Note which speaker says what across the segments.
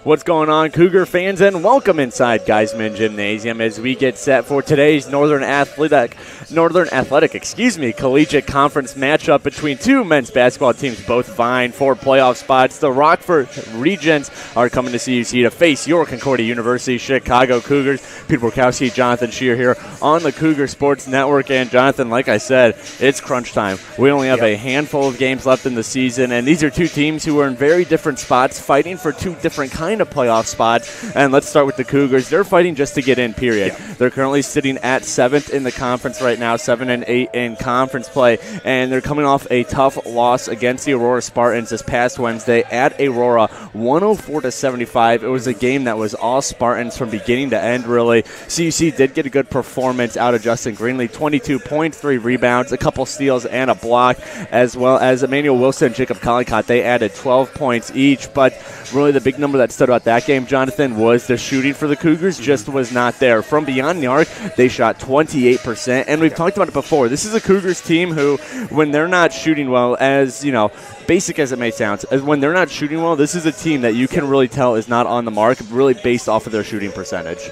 Speaker 1: What's going on, Cougar fans, and welcome inside Geisman Gymnasium as we get set for today's Northern Athletic Collegiate Conference matchup between two men's basketball teams, both vying for playoff spots. The Rockford Regents are coming to CUC to face your Concordia University Chicago Cougars. Peter Borkowski, Jonathan Shear here on the Cougar Sports Network. And Jonathan, like I said, it's crunch time. We only have a handful of games left in the season, and these are two teams who are in very different spots, fighting for two different kind of playoff spots. And let's start with the Cougars. They're fighting just to get in, period. They're currently sitting at 7th in the conference right now, 7-8 in conference play, and they're coming off a tough loss against the Aurora Spartans this past Wednesday at Aurora, 104-75. It was a game that was all Spartans from beginning to end, really. CUC did get a good performance out of Justin Greenlee, 22 points, 3 rebounds, a couple steals, and a block, as well as Emmanuel Wilson and Jacob Collicott. They added 12 points each, but really the big number that stood out that game, Jonathan, was the shooting for the Cougars just was not there. From beyond the arc, they shot 28%, and we've talked about it before. This is a Cougars team who, when they're not shooting well, as, you know, basic as it may sound, as when they're not shooting well, this is a team that you can really tell is not on the mark, really based off of their shooting percentage.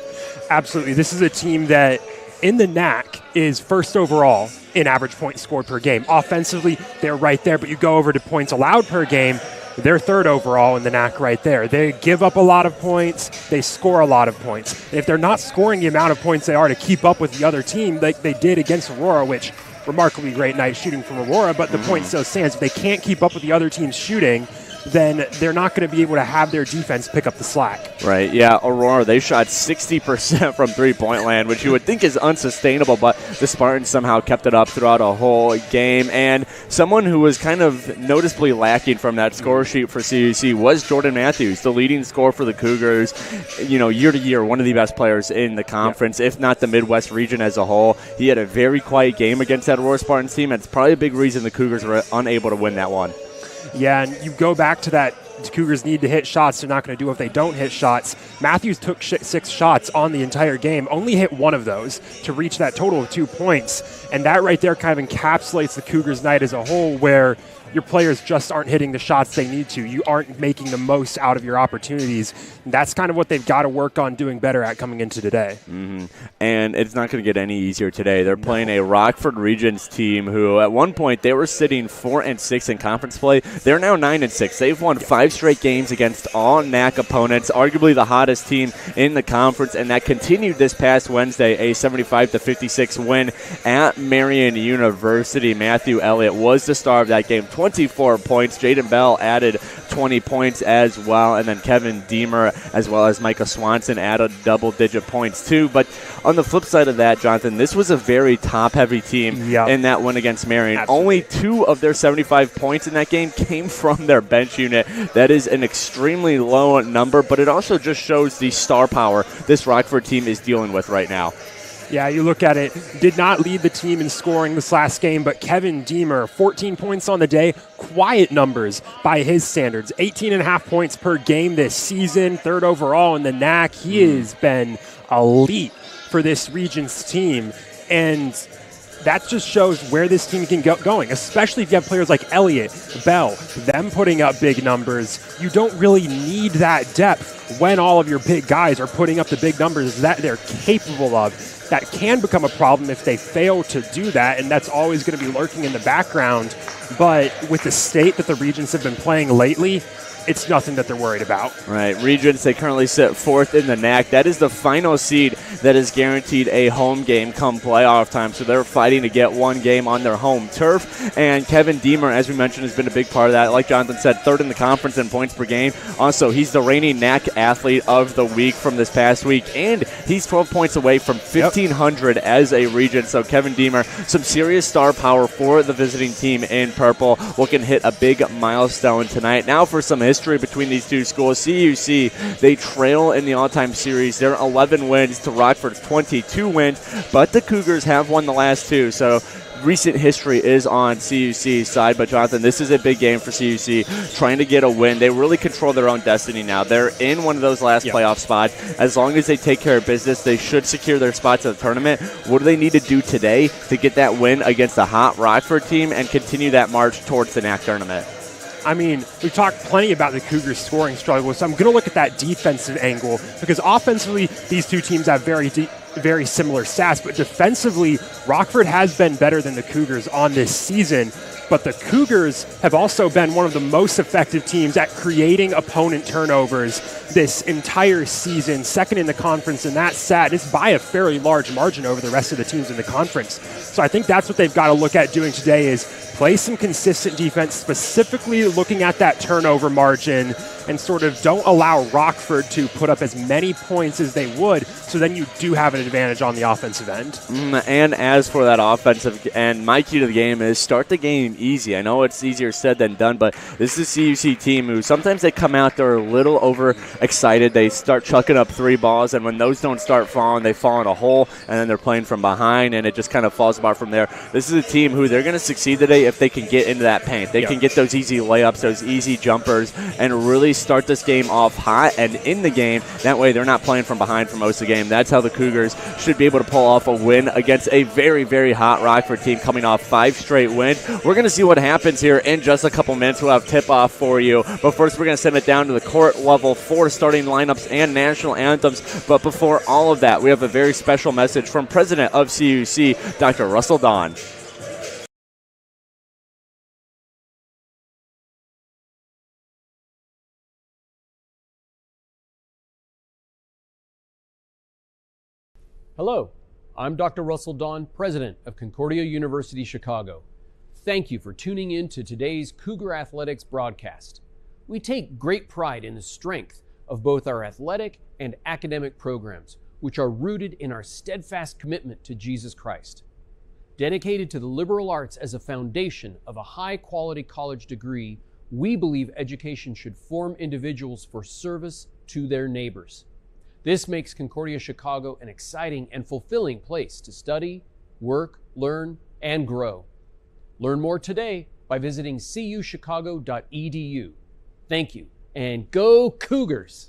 Speaker 1: Absolutely.
Speaker 2: This is a team that in the NAC is first overall in average points scored per game. Offensively, they're right there, but you go over to points allowed per game, they're third overall in the NAC right there. They give up a lot of points. They score a lot of points. If they're not scoring the amount of points they are to keep up with the other team, like they did against Aurora, which remarkably great night shooting from Aurora, but the point still stands. If they can't keep up with the other team's shooting, then they're not going to be able to have their defense pick up the slack.
Speaker 1: Right, yeah, Aurora, they shot 60% from three-point land, which you would think is unsustainable, but the Spartans somehow kept it up throughout a whole game. And someone who was kind of noticeably lacking from that score sheet for CUC was Jordan Matthews, the leading scorer for the Cougars. You know, year to year, one of the best players in the conference, if not the Midwest region as a whole. He had a very quiet game against that Aurora Spartans team, and it's probably a big reason the Cougars were unable to win that one.
Speaker 2: Yeah, and you go back to that, the Cougars need to hit shots. They're not going to do if they don't hit shots. Matthews took 6 shots on the entire game, only hit one of those to reach that total of 2 points. And that right there kind of encapsulates the Cougars' night as a whole, where your players just aren't hitting the shots they need to. You aren't making the most out of your opportunities. And that's kind of what they've got to work on doing better at coming into today.
Speaker 1: And it's not going to get any easier today. They're playing a Rockford Regents team who, at one point, they were sitting 4-6 in conference play. They're now 9-6. They've won 5 straight games against all NAC opponents, arguably the hottest team in the conference, and that continued this past Wednesday, a 75-56 win at Marian University. Matthew Elliott was the star of that game. 24 points. Jaden Bell added 20 points as well, and then Kevin Deemer as well as Micah Swanson added double-digit points too. But on the flip side of that, Jonathan, this was a very top-heavy team in that win against Marion. Only 2 of their 75 points in that game came from their bench unit. That is an extremely low number, but it also just shows the star power this Rockford team is dealing with right now.
Speaker 2: Yeah, you look at it, did not lead the team in scoring this last game, but Kevin Deemer, 14 points on the day, quiet numbers by his standards, 18.5 points per game this season, third overall in the NAC. He has been elite for this Regents team, and that just shows where this team can get going, especially if you have players like Elliott, Bell, them putting up big numbers. You don't really need that depth when all of your big guys are putting up the big numbers that they're capable of. That can become a problem if they fail to do that, and that's always going to be lurking in the background. But with the state that the Regents have been playing lately, it's nothing that they're worried about.
Speaker 1: Right. Regents, they currently sit 4th in the NAC. That is the final seed that is guaranteed a home game come playoff time. So they're fighting to get one game on their home turf. And Kevin Deemer, as we mentioned, has been a big part of that. Like Jonathan said, 3rd in the conference in points per game. Also, he's the reigning NAC athlete of the week from this past week. And he's 12 points away from 1,500 as a Regent. So Kevin Deemer, some serious star power for the visiting team in purple. Looking to hit a big milestone tonight. Now for some history between these two schools. CUC, they trail in the all-time series. They're 11 wins to Rockford's 22 wins, but the Cougars have won the last 2, so recent history is on CUC's side. But Jonathan, this is a big game for CUC, trying to get a win. They really control their own destiny now. They're in one of those last playoff spots. As long as they take care of business, they should secure their spots in the tournament. What do they need to do today to get that win against the hot Rockford team and continue that march towards the NAC tournament?
Speaker 2: I mean, we've talked plenty about the Cougars' scoring struggle, so I'm going to look at that defensive angle because offensively, these two teams have very similar stats, but defensively, Rockford has been better than the Cougars on this season. But the Cougars have also been one of the most effective teams at creating opponent turnovers this entire season, second in the conference in that stat. It's by a fairly large margin over the rest of the teams in the conference. So I think that's what they've got to look at doing today is play some consistent defense, specifically looking at that turnover margin, and sort of don't allow Rockford to put up as many points as they would, so then you do have an advantage on the offensive end.
Speaker 1: And as for that offensive end, my key to the game is start the game easy. I know it's easier said than done, but this is a CUC team who sometimes they come out, they're a little overexcited. They start chucking up 3 balls, and when those don't start falling, they fall in a hole, and then they're playing from behind, and it just kind of falls apart from there. This is a team who they're going to succeed today if they can get into that paint. They can get those easy layups, those easy jumpers, and really start this game off hot and in the game. That way they're not playing from behind for most of the game. That's how the Cougars should be able to pull off a win against a very, very hot Rockford team coming off 5 straight wins. We're going to see what happens here in just a couple minutes. We'll have tip-off for you. But first we're going to send it down to the court level for starting lineups and national anthems. But before all of that, we have a very special message from President of CUC, Dr. Russell Dawn.
Speaker 3: Hello, I'm Dr. Russell Dawn, President of Concordia University Chicago. Thank you for tuning in to today's Cougar Athletics broadcast. We take great pride in the strength of both our athletic and academic programs, which are rooted in our steadfast commitment to Jesus Christ. Dedicated to the liberal arts as a foundation of a high-quality college degree, we believe education should form individuals for service to their neighbors. This makes Concordia Chicago an exciting and fulfilling place to study, work, learn, and grow. Learn more today by visiting cuchicago.edu. Thank you, and go Cougars!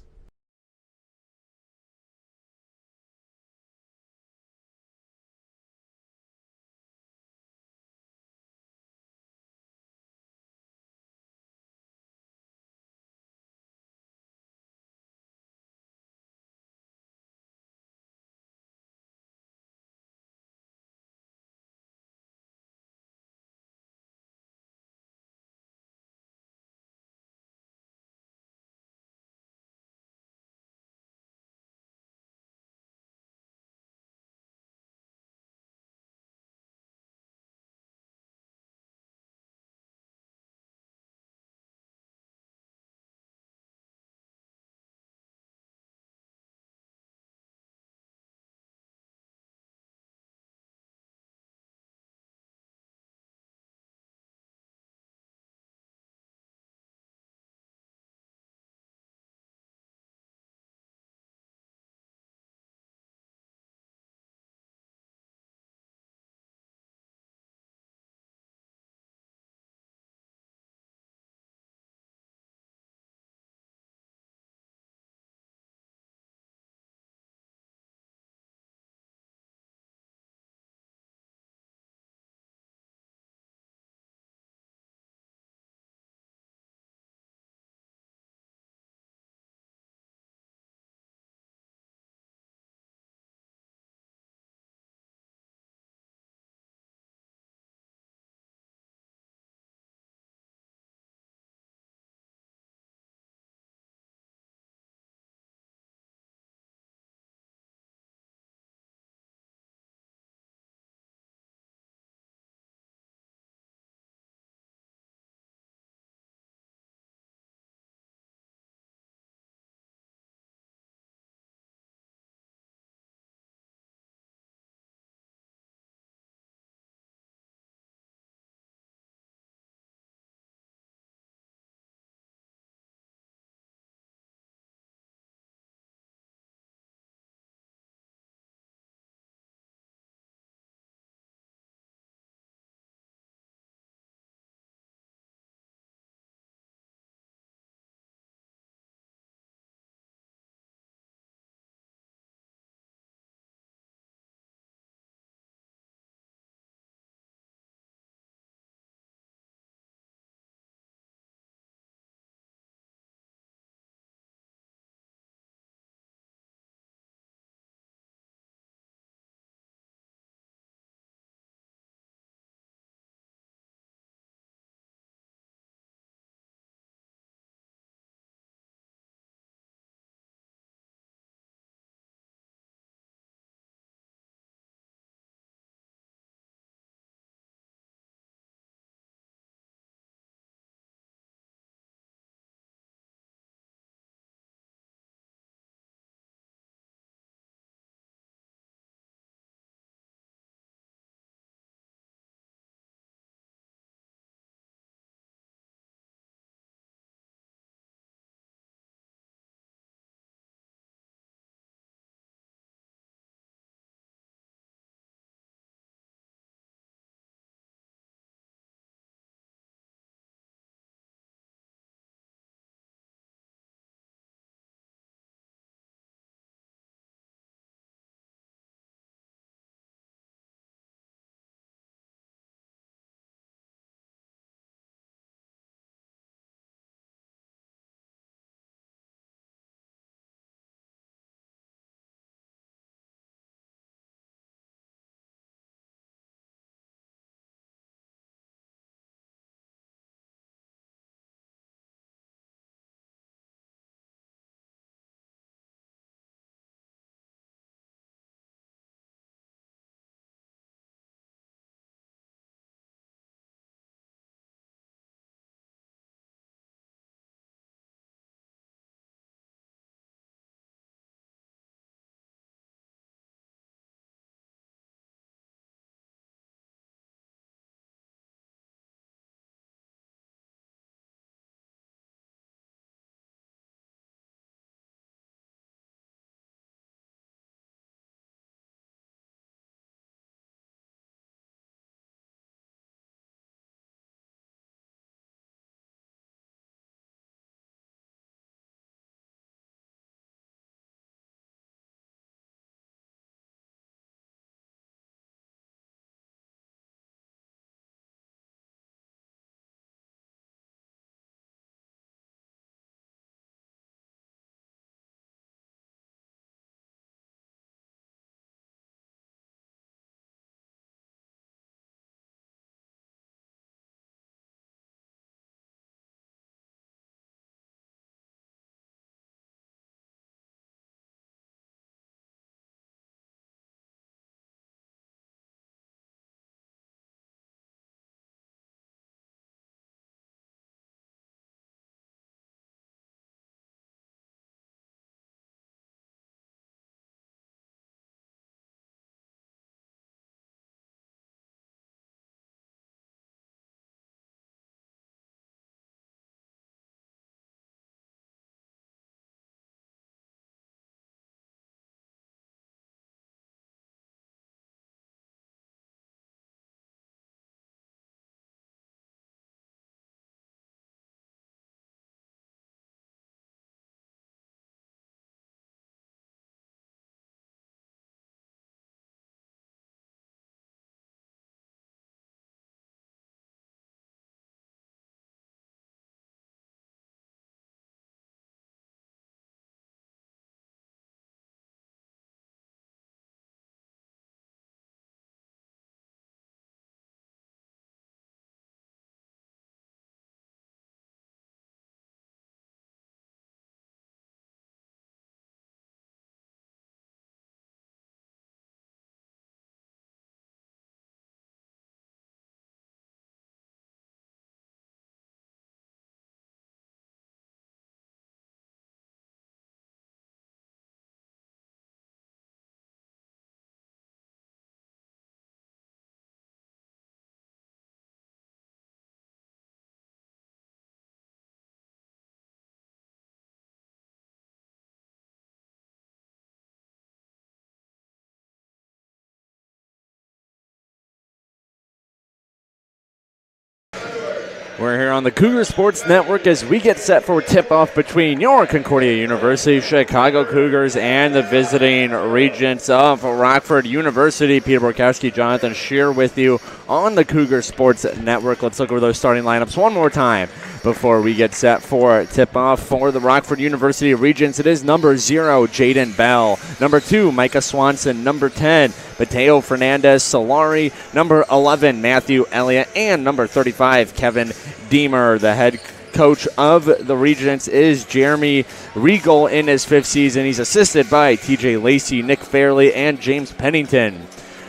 Speaker 1: We're here on the Cougar Sports Network as we get set for tip-off between your Concordia University Chicago Cougars and the visiting Regents of Rockford University. Peter Borkowski, Jonathan Shear with you on the Cougar Sports Network. Let's look over those starting lineups one more time before we get set for tip-off for the Rockford University Regents. It is number 0, Jaden Bell. Number 2, Micah Swanson. Number 10, Mateo Fernandez Solari. Number 11, Matthew Elliott. And number 35, Kevin Deemer. The head coach of the Regents is Jeremy Regal in his 5th season. He's assisted by TJ Lacey, Nick Fairley, and James Pennington.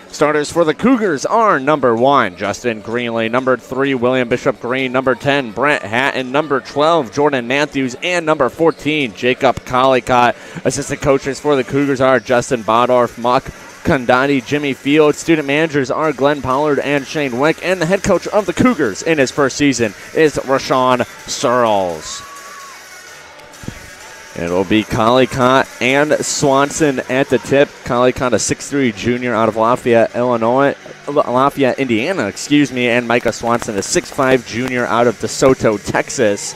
Speaker 1: Starters for the Cougars are number 1, Justin Greenley, number 3, William Bishop Green, number 10, Brent Hatton, number 12, Jordan Matthews, and number 14, Jacob Collicott. Assistant coaches for the Cougars are Justin Bodorf, Muck Kandani, Jimmy Field. Student managers are Glenn Pollard and Shane Wick, and the head coach of the Cougars in his 1st season is Rashawn Searles. It'll be Collicott and Swanson at the tip. Collicott, a 6'3 junior out of Lafayette, Indiana, and Micah Swanson, a 6'5 junior out of DeSoto, Texas.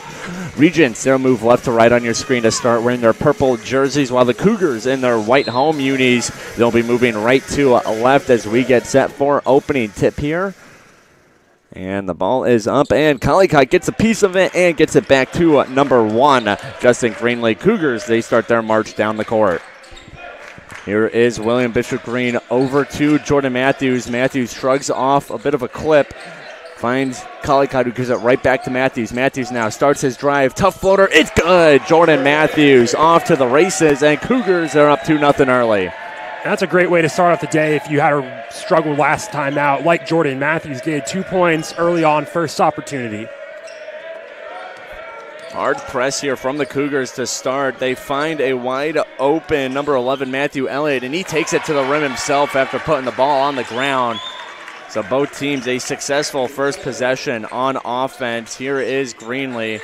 Speaker 1: Regents, they'll move left to right on your screen to start wearing their purple jerseys, while the Cougars in their white home unis, they'll be moving right to left as we get set for opening tip here. And the ball is up, and Collicott gets a piece of it and gets it back to number 1, Justin Greenley. Cougars, they start their march down the court. Here is William Bishop Green over to Jordan Matthews. Matthews shrugs off a bit of a clip, finds Collicott, who gives it right back to Matthews. Matthews now starts his drive. Tough floater. It's good. Jordan Matthews off to the races, and Cougars are up 2-0 early.
Speaker 2: That's a great way to start off the day if you had a struggle last time out, like Jordan Matthews did. 2 points early on, first opportunity.
Speaker 1: Hard press here from the Cougars to start. They find a wide open number 11, Matthew Elliott, and he takes it to the rim himself after putting the ball on the ground. So both teams a successful first possession on offense. Here is Greenley.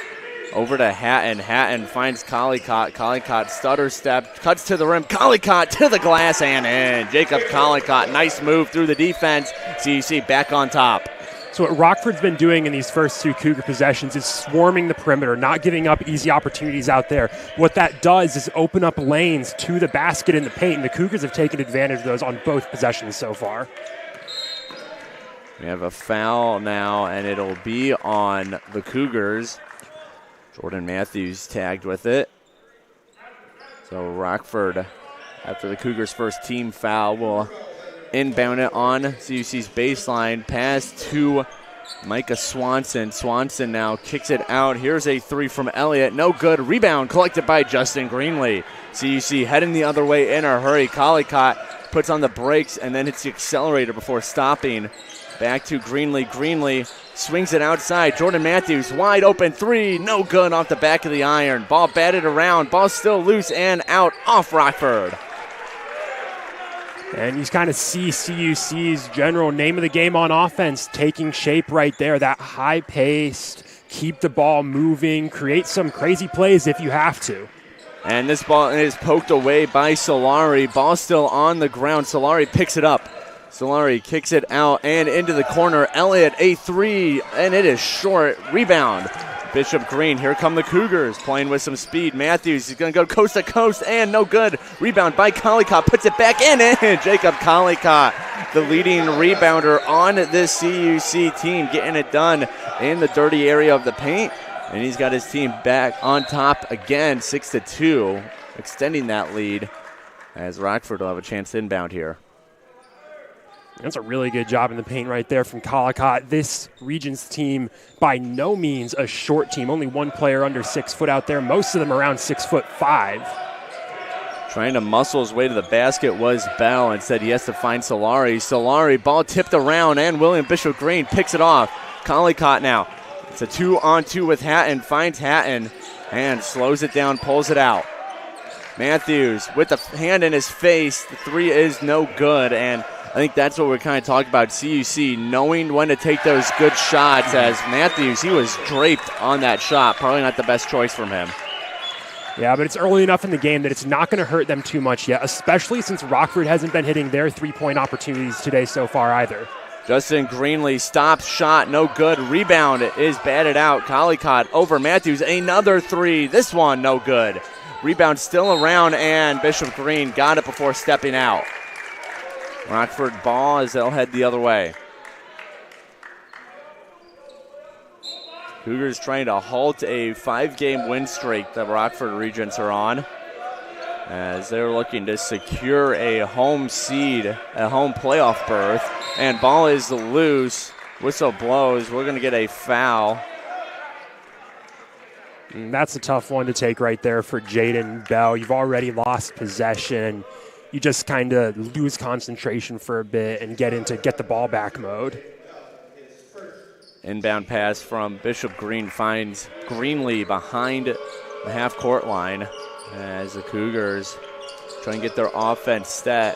Speaker 1: Over to Hatton. Hatton finds Collicott. Collicott stutter step, cuts to the rim. Collicott to the glass and in. Jacob Collicott, nice move through the defense. CUC back on top.
Speaker 2: So what Rockford's been doing in these first 2 Cougar possessions is swarming the perimeter, not giving up easy opportunities out there. What that does is open up lanes to the basket in the paint, and the Cougars have taken advantage of those on both possessions so far.
Speaker 1: We have a foul now, and it'll be on the Cougars. Jordan Matthews tagged with it. So Rockford, after the Cougars' first team foul, will inbound it on CUC's baseline. Pass to Micah Swanson. Swanson now kicks it out. Here's a 3 from Elliott. No good. Rebound collected by Justin Greenley. CUC heading the other way in a hurry. Collicott puts on the brakes and then hits the accelerator before stopping. Back to Greenley. Greenley swings it outside. Jordan Matthews, wide open 3. No good off the back of the iron. Ball batted around. Ball still loose and out off Rockford.
Speaker 2: And you kind of see CUC's general name of the game on offense taking shape right there. That high-paced, keep the ball moving, create some crazy plays if you have to.
Speaker 1: And this ball is poked away by Solari. Ball still on the ground. Solari picks it up. Solari kicks it out and into the corner. Elliott, a 3, and it is short. Rebound. Bishop Green, here come the Cougars, playing with some speed. Matthews is going to go coast to coast, and no good. Rebound by Collicott, puts it back in. Jacob Collicott, the leading rebounder on this CUC team, getting it done in the dirty area of the paint. And he's got his team back on top again, 6-2, extending that lead as Rockford will have a chance to inbound here.
Speaker 2: That's a really good job in the paint right there from Collicott. This Regents team, by no means a short team. Only one player under 6 foot out there. Most of them around 6'5".
Speaker 1: Trying to muscle his way to the basket was Bell. Instead, he has to find Solari. Solari, ball tipped around, and William Bishop Green picks it off. Collicott now. It's a 2-on-2 with Hatton. Finds Hatton and slows it down, pulls it out. Matthews with the hand in his face. The 3 is no good, and I think that's what we're kind of talking about. CUC knowing when to take those good shots, as Matthews, he was draped on that shot. Probably not the best choice from him.
Speaker 2: Yeah, but it's early enough in the game that it's not going to hurt them too much yet, especially since Rockford hasn't been hitting their 3-point opportunities today so far either.
Speaker 1: Justin Greenlee stops shot, no good. Rebound is batted out. Collicott over Matthews, another three. This one no good. Rebound still around, and Bishop Green got it before stepping out. Rockford ball as they'll head the other way. Cougars trying to halt a 5-game win streak that Rockford Regents are on, as they're looking to secure a home seed, a home playoff berth. And ball is loose. Whistle blows. We're going to get a foul.
Speaker 2: That's a tough one to take right there for Jaden Bell. You've already lost possession. You just kind of lose concentration for a bit and get the ball back mode.
Speaker 1: Inbound pass from Bishop Green finds Greenlee behind the half-court line as the Cougars try and get their offense set.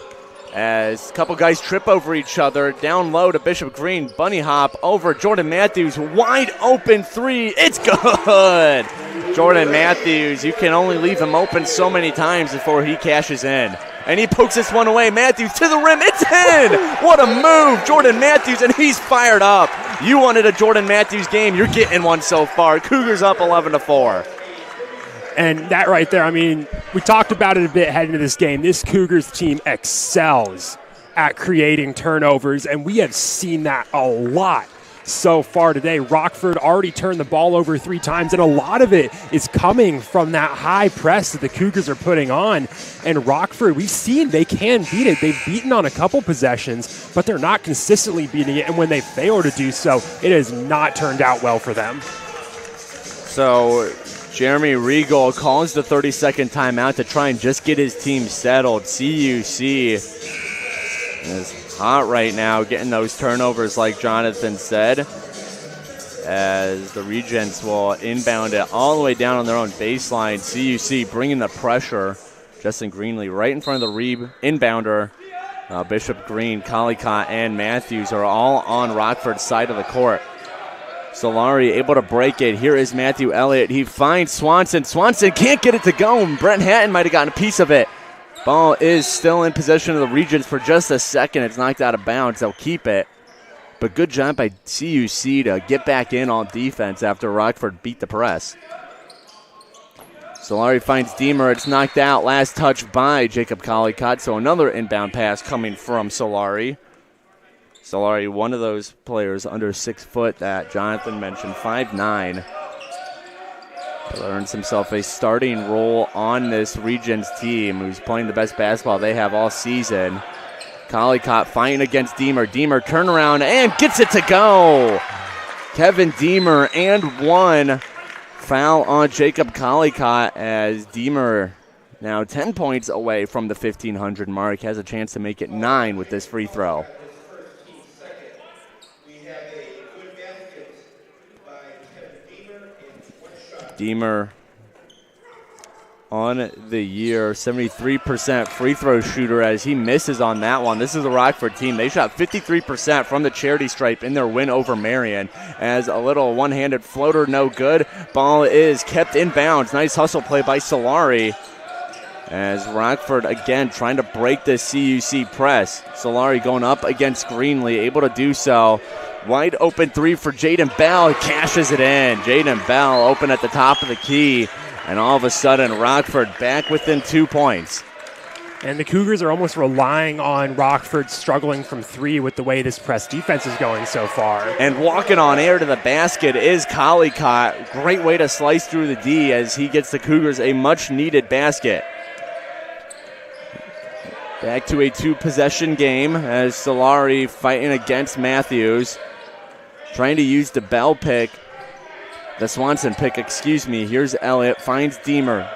Speaker 1: As a couple guys trip over each other, down low to Bishop Green, bunny hop over Jordan Matthews, wide open three, it's good! Jordan Matthews, you can only leave him open so many times before he cashes in. And he pokes this one away, Matthews to the rim, it's in! What a move, Jordan Matthews, and he's fired up. You wanted a Jordan Matthews game, you're getting one so far. Cougars up 11-4.
Speaker 2: And that right there, I mean, we talked about it a bit heading into this game. This Cougars team excels at creating turnovers, and we have seen that a lot so far today. Rockford already turned the ball over 3 times, and a lot of it is coming from that high press that the Cougars are putting on. And Rockford, we've seen they can beat it. They've beaten on a couple possessions, but they're not consistently beating it, and when they fail to do so, it has not turned out well for them.
Speaker 1: So Jeremy Regal calls the 30-second timeout to try and just get his team settled. CUC is hot right now, getting those turnovers like Jonathan said, as the Regents will inbound it all the way down on their own baseline. CUC bringing the pressure. Justin Greenlee right in front of the inbounder. Bishop Green, Collicott, and Matthews are all on Rockford's side of the court. Solari able to break it. Here is Matthew Elliott. He finds Swanson. Swanson can't get it to go. Brent Hatton might have gotten a piece of it. Ball is still in possession of the Regents for just a second. It's knocked out of bounds. They'll keep it. But good job by CUC to get back in on defense after Rockford beat the press. Solari finds Deemer. It's knocked out. Last touch by Jacob Collicott. So another inbound pass coming from Solari. Solari, one of those players under 6 foot that Jonathan mentioned, 5'9". Earns himself a starting role on this Regents team, who's playing the best basketball they have all season. Collicott fighting against Deemer. Deemer turnaround and gets it to go. Kevin Deemer and one. Foul on Jacob Collicott as Deemer, now 10 points away from the 1,500 mark, has a chance to make it 9 with this free throw. Deemer on the year, 73% free throw shooter as he misses on that one. This is the Rockford team. They shot 53% from the charity stripe in their win over Marion, as a little one-handed floater, no good. Ball is kept in bounds. Nice hustle play by Solari, as Rockford again trying to break this CUC press. Solari going up against Greenlee, able to do so. Wide open three for Jaden Bell. He cashes it in. Jaden Bell open at the top of the key. And all of a sudden, Rockford back within 2 points.
Speaker 2: And the Cougars are almost relying on Rockford struggling from 3 with the way this press defense is going so far.
Speaker 1: And walking on air to the basket is Collicott. Great way to slice through the D as he gets the Cougars a much-needed basket. Back to a 2-possession game as Solari fighting against Matthews. Trying to use the Bell pick. The Swanson pick, excuse me. Here's Elliott, finds Deemer.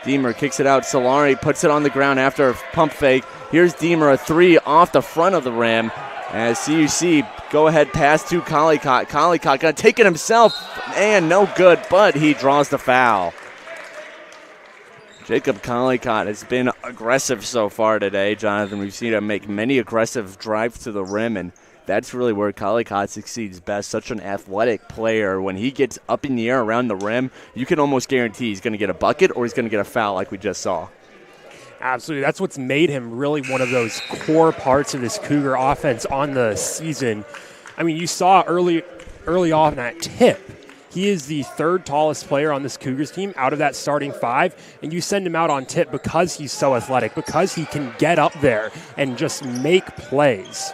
Speaker 1: Deemer kicks it out. Solari puts it on the ground after a pump fake. Here's Deemer, a 3 off the front of the rim. As CUC go ahead pass to Collicott. Collicott going to take it himself, and no good, but he draws the foul. Jacob Collicott has been aggressive so far today, Jonathan. We've seen him make many aggressive drives to the rim, and that's really where Collicott succeeds best. Such an athletic player. When he gets up in the air around the rim, you can almost guarantee he's going to get a bucket or he's going to get a foul like we just saw.
Speaker 2: Absolutely. That's what's made him really one of those core parts of this Cougar offense on the season. I mean, you saw early on that tip. He is the third tallest player on this Cougars team out of that starting five, and you send him out on tip because he's so athletic, because he can get up there and just make plays.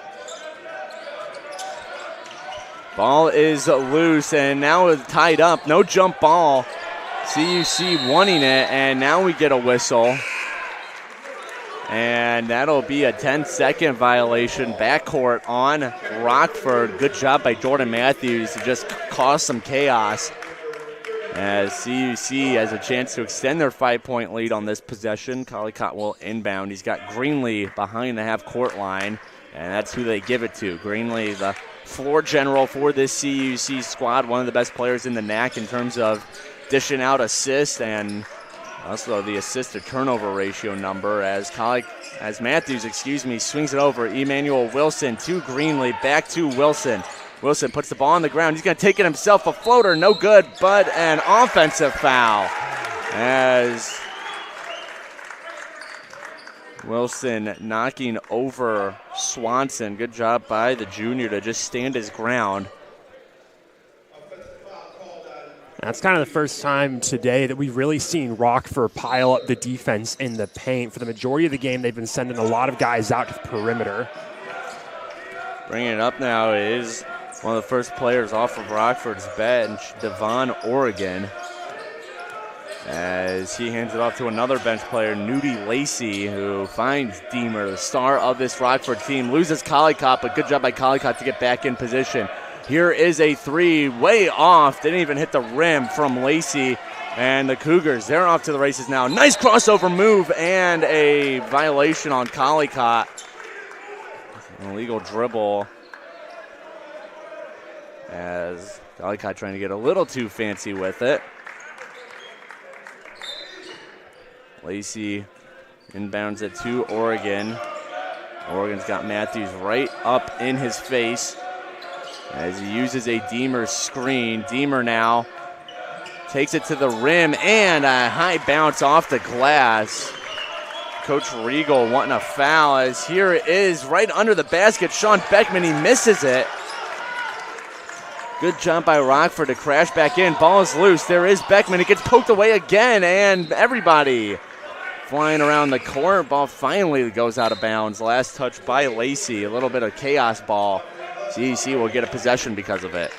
Speaker 1: Ball is loose, and now it's tied up. No jump ball. CUC wanting it, and now we get a whistle. And that'll be a 10-second violation. Backcourt on Rockford. Good job by Jordan Matthews to just cause some chaos. As CUC has a chance to extend their 5-point lead on this possession. Collicott will inbound. He's got Greenlee behind the half-court line, and that's who they give it to. Greenlee, the floor general for this CUC squad, one of the best players in the NAC in terms of dishing out assists and also the assist-to-turnover ratio number as Matthews, swings it over. Emmanuel Wilson to Greenlee, back to Wilson. Wilson puts the ball on the ground. He's going to take it himself. A floater, no good, but an offensive foul. As Wilson knocking over Swanson. Good job by the junior to just stand his ground.
Speaker 2: That's kind of the first time today that we've really seen Rockford pile up the defense in the paint. For the majority of the game, they've been sending a lot of guys out to the perimeter.
Speaker 1: Bringing it up now is one of the first players off of Rockford's bench, Devon Oregon, as he hands it off to another bench player, Nudie Lacey, who finds Deemer, the star of this Rockford team. Loses Collicott, but good job by Collicott to get back in position. Here is a three, way off. Didn't even hit the rim from Lacey. And the Cougars, they're off to the races now. Nice crossover move and a violation on Collicott. An illegal dribble. As Collicott trying to get a little too fancy with it. Lacey inbounds it to Oregon. Oregon's got Matthews right up in his face as he uses a Deemer screen. Deemer now takes it to the rim and a high bounce off the glass. Coach Regal wanting a foul as here it is right under the basket. Sean Beckman, he misses it. Good jump by Rockford to crash back in. Ball is loose. There is Beckman. It gets poked away again, and everybody flying around the court. Ball finally goes out of bounds. Last touch by Lacey. A little bit of chaos ball. CUC will get a possession because of it.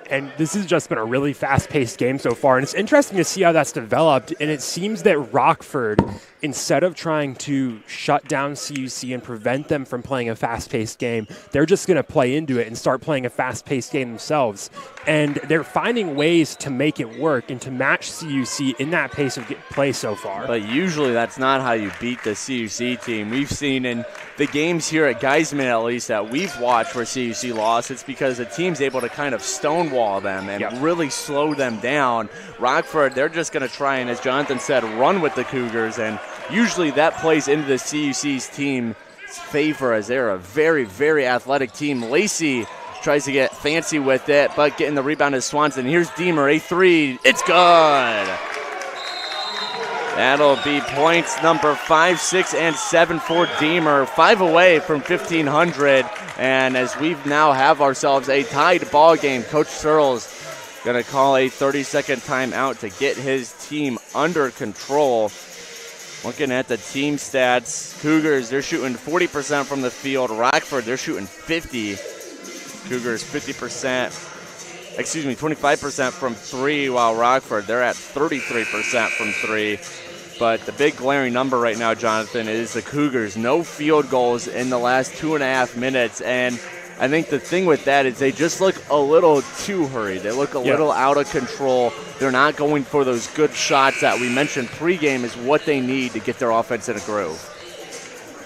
Speaker 2: And this has just been a really fast-paced game so far, and it's interesting to see how that's developed. And it seems that Rockford, instead of trying to shut down CUC and prevent them from playing a fast-paced game, they're just going to play into it and start playing a fast-paced game themselves. And they're finding ways to make it work and to match CUC in that pace of play so far.
Speaker 1: But usually that's not how you beat the CUC team. We've seen in the games here at Geisman, at least, that we've watched where CUC lost, it's because the team's able to kind of stonewall them and really slow them down. Rockford, they're just going to try and, as Jonathan said, run with the Cougars, and usually that plays into the CUC's team's favor as they're a very, very athletic team. Lacey tries to get fancy with it, but getting the rebound is Swanson. Here's Deemer, a three. It's good. That'll be points number 5, 6, and 7 for Deemer. 5 away from 1,500. And as we now have ourselves a tied ball game, Coach Searles going to call a 30-second timeout to get his team under control. Looking at the team stats, Cougars, they're shooting 40% from the field. Rockford, they're shooting 50. Cougars 25% from three, while Rockford, they're at 33% from three. But the big glaring number right now, Jonathan, is the Cougars. No field goals in the last 2.5 minutes. And I think the thing with that is they just look a little too hurried. They look a little out of control. They're not going for those good shots that we mentioned pregame is what they need to get their offense in a groove.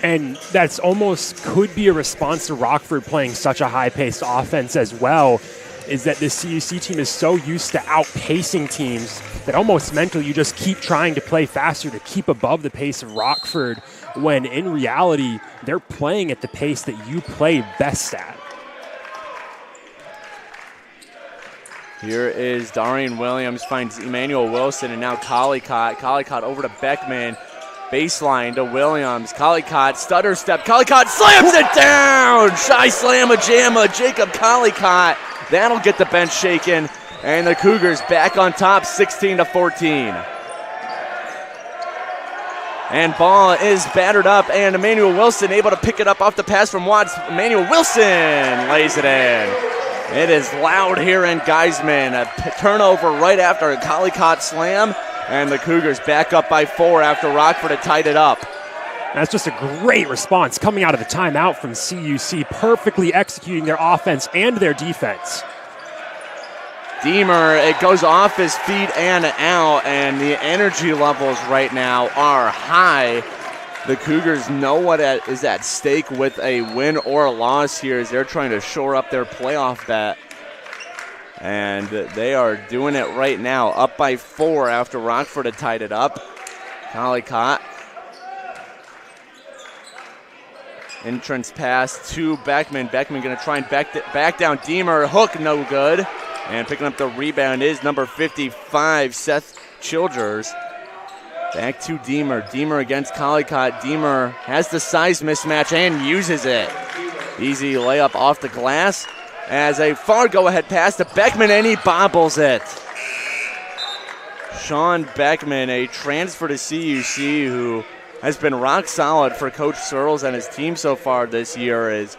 Speaker 2: And that's almost could be a response to Rockford playing such a high-paced offense as well, is that this CUC team is so used to outpacing teams that almost mentally you just keep trying to play faster to keep above the pace of Rockford, when in reality they're playing at the pace that you play best at.
Speaker 1: Here is Darian Williams, finds Emmanuel Wilson, and now Collicott. Collicott over to Beckman. Baseline to Williams. Collicott, stutter step. Collicott slams it down. Shy slamma jamma. Jacob Collicott. That'll get the bench shaken. And the Cougars back on top, 16-14. And ball is battered up, and Emmanuel Wilson able to pick it up off the pass from Watts. Emmanuel Wilson lays it in. It is loud here in Geisman. A turnover right after a Collicott slam. And the Cougars back up by 4 after Rockford had tied it up.
Speaker 2: That's just a great response coming out of the timeout from CUC, perfectly executing their offense and their defense.
Speaker 1: Deemer, it goes off his feet and out, and the energy levels right now are high. The Cougars know what is at stake with a win or a loss here as they're trying to shore up their playoff bet. And they are doing it right now, up by 4 after Rockford had tied it up. Collicott. Entrance pass to Beckman. Beckman going to try and back down Deemer. Hook, no good. And picking up the rebound is number 55, Seth Childers. Back to Deemer. Deemer against Collicott. Deemer has the size mismatch and uses it. Easy layup off the glass. As a far go-ahead pass to Beckman, and he bobbles it. Sean Beckman, a transfer to CUC who has been rock solid for Coach Searles and his team so far this year, is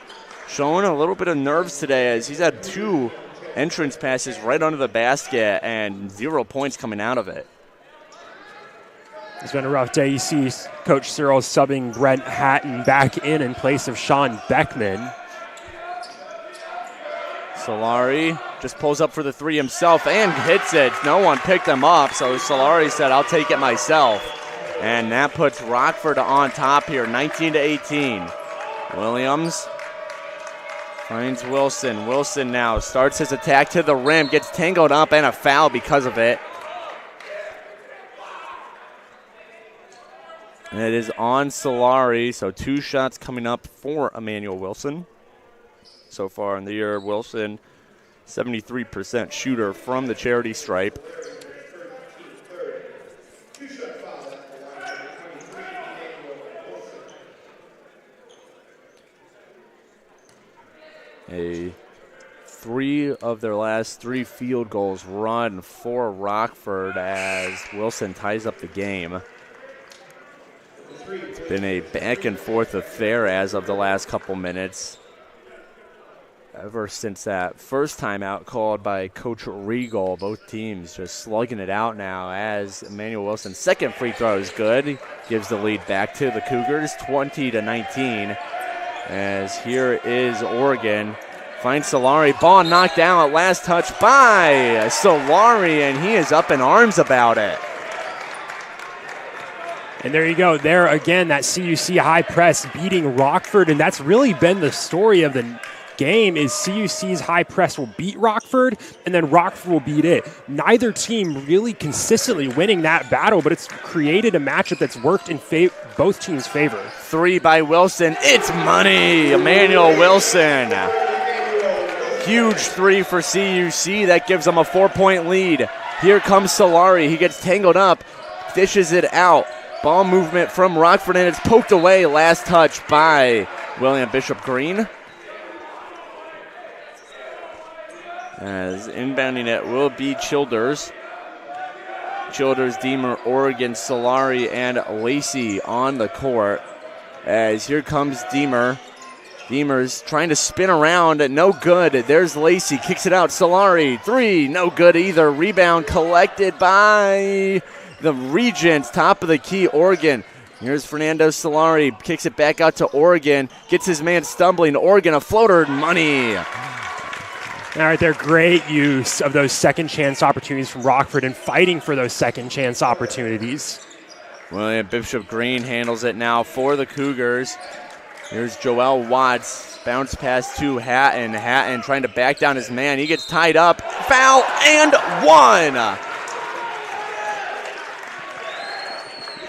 Speaker 1: showing a little bit of nerves today as he's had 2 entrance passes right under the basket and 0 points coming out of it.
Speaker 2: It's been a rough day. You see Coach Searles subbing Brent Hatton back in place of Sean Beckman.
Speaker 1: Solari just pulls up for the 3 himself and hits it. No one picked him up, so Solari said, I'll take it myself. And that puts Rockford on top here, 19-18. Williams finds Wilson. Wilson now starts his attack to the rim, gets tangled up and a foul because of it. And it is on Solari, so 2 shots coming up for Emmanuel Wilson. So far in the year, Wilson, 73% shooter from the charity stripe. A 3 of their last 3 field goals run for Rockford as Wilson ties up the game. It's been a back and forth affair as of the last couple minutes. Ever since that first timeout called by Coach Regal, both teams just slugging it out now as Emmanuel Wilson's second free throw is good. He gives the lead back to the Cougars, 20-19. As here is Oregon. Finds Solari, ball knocked down at last touch by Solari, and he is up in arms about it.
Speaker 2: And there you go. There again, that CUC high press beating Rockford, and that's really been the story of the game is CUC's high press will beat Rockford, and then Rockford will beat it. Neither team really consistently winning that battle, but it's created a matchup that's worked in both teams' favor.
Speaker 1: 3 by Wilson. It's money. Emmanuel Wilson. Huge 3 for CUC. That gives them a 4-point lead. Here comes Solari. He gets tangled up, dishes it out. Ball movement from Rockford, and it's poked away. Last touch by William Bishop Green. As inbounding it will be Childers. Childers, Deemer, Oregon, Solari, and Lacey on the court. As here comes Deemer. Deemer's trying to spin around, no good. There's Lacey, kicks it out. Solari, 3, no good either. Rebound collected by the Regents, top of the key, Oregon. Here's Fernando Solari, kicks it back out to Oregon, gets his man stumbling. Oregon, a floater, money.
Speaker 2: All right, they're great use of those second chance opportunities from Rockford and fighting for those second chance opportunities.
Speaker 1: William Bishop Green handles it now for the Cougars. Here's Joel Watts, bounce pass to Hatton. Hatton trying to back down his man. He gets tied up, foul, and 1.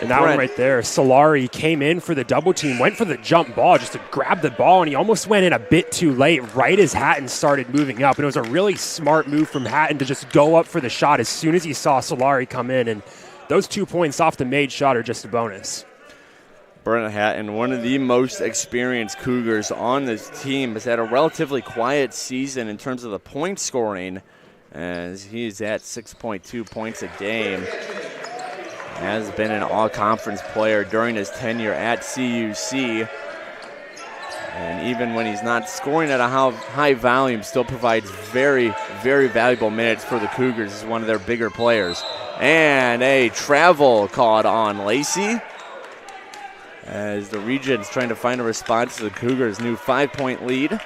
Speaker 2: And that one right there, Solari came in for the double team, went for the jump ball just to grab the ball, and he almost went in a bit too late right as Hatton started moving up. And it was a really smart move from Hatton to just go up for the shot as soon as he saw Solari come in. And those 2 points off the made shot are just a bonus.
Speaker 1: Bernard Hatton, one of the most experienced Cougars on this team, has had a relatively quiet season in terms of the point scoring, as he's at 6.2 points a game. Has been an all-conference player during his tenure at CUC. And even when he's not scoring at a high volume, still provides very, very valuable minutes for the Cougars as one of their bigger players. And a travel called on Lacey, as the Regents trying to find a response to the Cougars' new 5-point lead.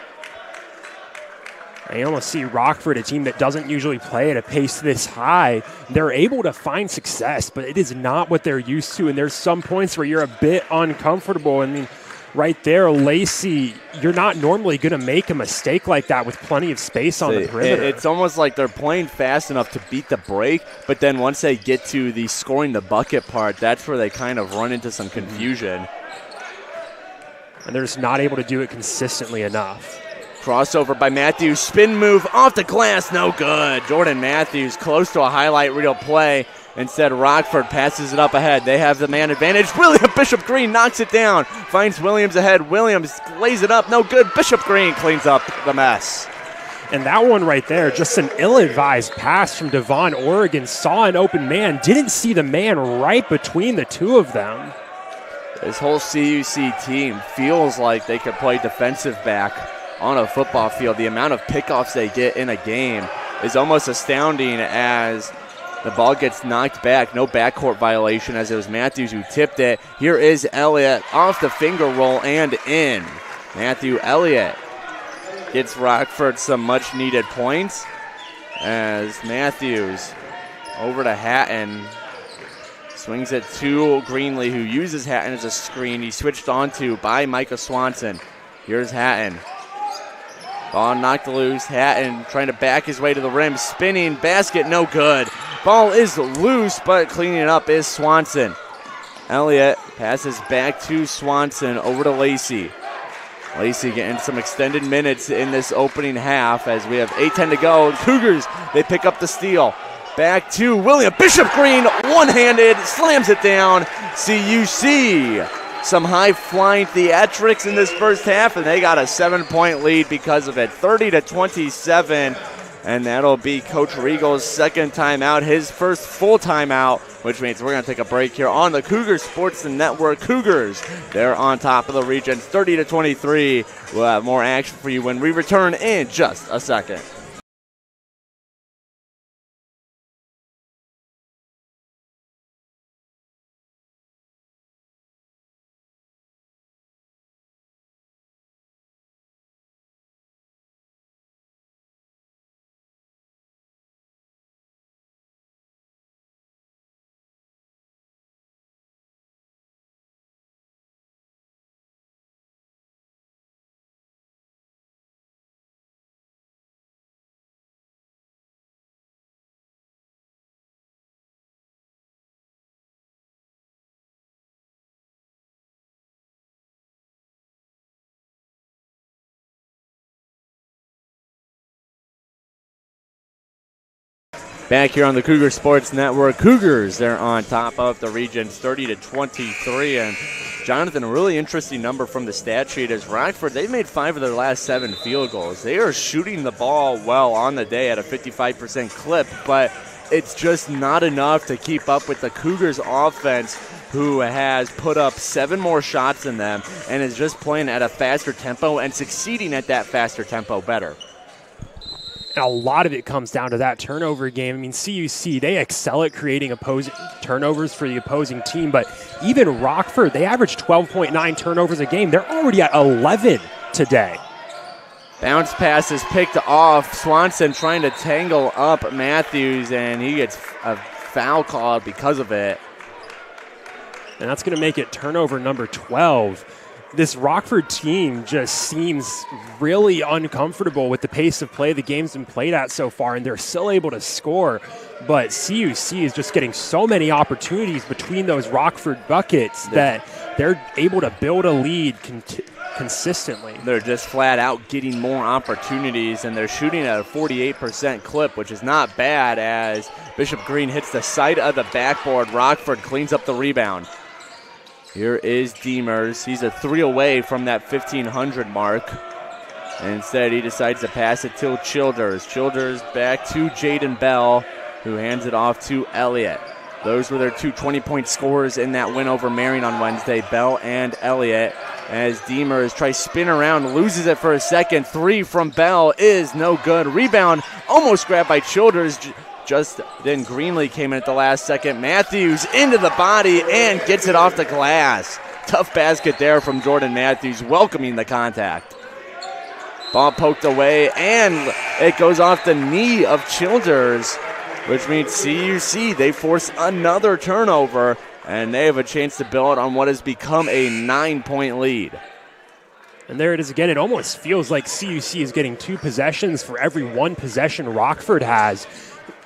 Speaker 2: I almost see Rockford, a team that doesn't usually play at a pace this high. They're able to find success, but it is not what they're used to. And there's some points where you're a bit uncomfortable. I mean, right there, Lacey, you're not normally going to make a mistake like that with plenty of space on the perimeter.
Speaker 1: It's almost like they're playing fast enough to beat the break, but then once they get to the scoring the bucket part, that's where they kind of run into some confusion.
Speaker 2: And they're just not able to do it consistently enough.
Speaker 1: Crossover by Matthews, spin move off the glass, no good. Jordan Matthews close to a highlight reel play. Instead, Rockford passes it up ahead. They have the man advantage. William Bishop Green knocks it down. Finds Williams ahead. Williams lays it up. No good. Bishop Green cleans up the mess.
Speaker 2: And that one right there, just an ill-advised pass from Devon Oregon. Saw an open man. Didn't see the man right between the two of them.
Speaker 1: This whole CUC team feels like they could play defensive back on a football field. The amount of pickoffs they get in a game is almost astounding as the ball gets knocked back. No backcourt violation as it was Matthews who tipped it. Here is Elliott off the finger roll and in. Matthew Elliott gets Rockford some much needed points as Matthews over to Hatton. Swings it to Greenlee, who uses Hatton as a screen. He's switched onto by Micah Swanson. Here's Hatton. Ball knocked loose. Hatton trying to back his way to the rim. Spinning. Basket no good. Ball is loose, but cleaning it up is Swanson. Elliott passes back to Swanson over to Lacey. Lacey getting some extended minutes in this opening half as we have 8:10 to go. Cougars, they pick up the steal. Back to William Bishop Green, one-handed, slams it down. CUC, some high-flying theatrics in this first half, and they got a 7-point lead because of it, 30-27. And that'll be Coach Regal's second timeout, his first full timeout, which means we're going to take a break here on the Cougar Sports Network. Cougars, they're on top of the region, 30-23. We'll have more action for you when we return in just a second. Back here on the Cougar Sports Network, Cougars, they're on top of the regions 30-23. And Jonathan, a really interesting number from the stat sheet is Rockford, they've made 5 of their last 7 field goals. They are shooting the ball well on the day at a 55% clip, but it's just not enough to keep up with the Cougars offense, who has put up 7 more shots than them and is just playing at a faster tempo and succeeding at that faster tempo better.
Speaker 2: And a lot of it comes down to that turnover game. I mean, CUC, they excel at creating opposing turnovers for the opposing team, but even Rockford, they average 12.9 turnovers a game. They're already at 11 today.
Speaker 1: Bounce pass is picked off. Swanson trying to tangle up Matthews, and he gets a foul called because of it.
Speaker 2: And that's going to make it turnover number 12. This Rockford team just seems really uncomfortable with the pace of play the game's been played at so far, and they're still able to score. But CUC is just getting so many opportunities between those Rockford buckets that they're able to build a lead consistently.
Speaker 1: They're just flat out getting more opportunities, and they're shooting at a 48% clip, which is not bad as Bishop Green hits the side of the backboard. Rockford cleans up the rebound. Here is Demers. He's a 3 away from that 1,500 mark. And instead, he decides to pass it to Childers. Childers back to Jaden Bell, who hands it off to Elliott. Those were their two 20-point scorers in that win over Marion on Wednesday, Bell and Elliott. As Demers tries to spin around, loses it for a second. 3 from Bell is no good. Rebound almost grabbed by Childers. Just then Greenlee came in at the last second. Matthews into the body and gets it off the glass. Tough basket there from Jordan Matthews, welcoming the contact. Ball poked away, and it goes off the knee of Childers, which means CUC, they force another turnover, and they have a chance to build on what has become a 9-point lead.
Speaker 2: And there it is again. It almost feels like CUC is getting 2 possessions for every 1 possession Rockford has.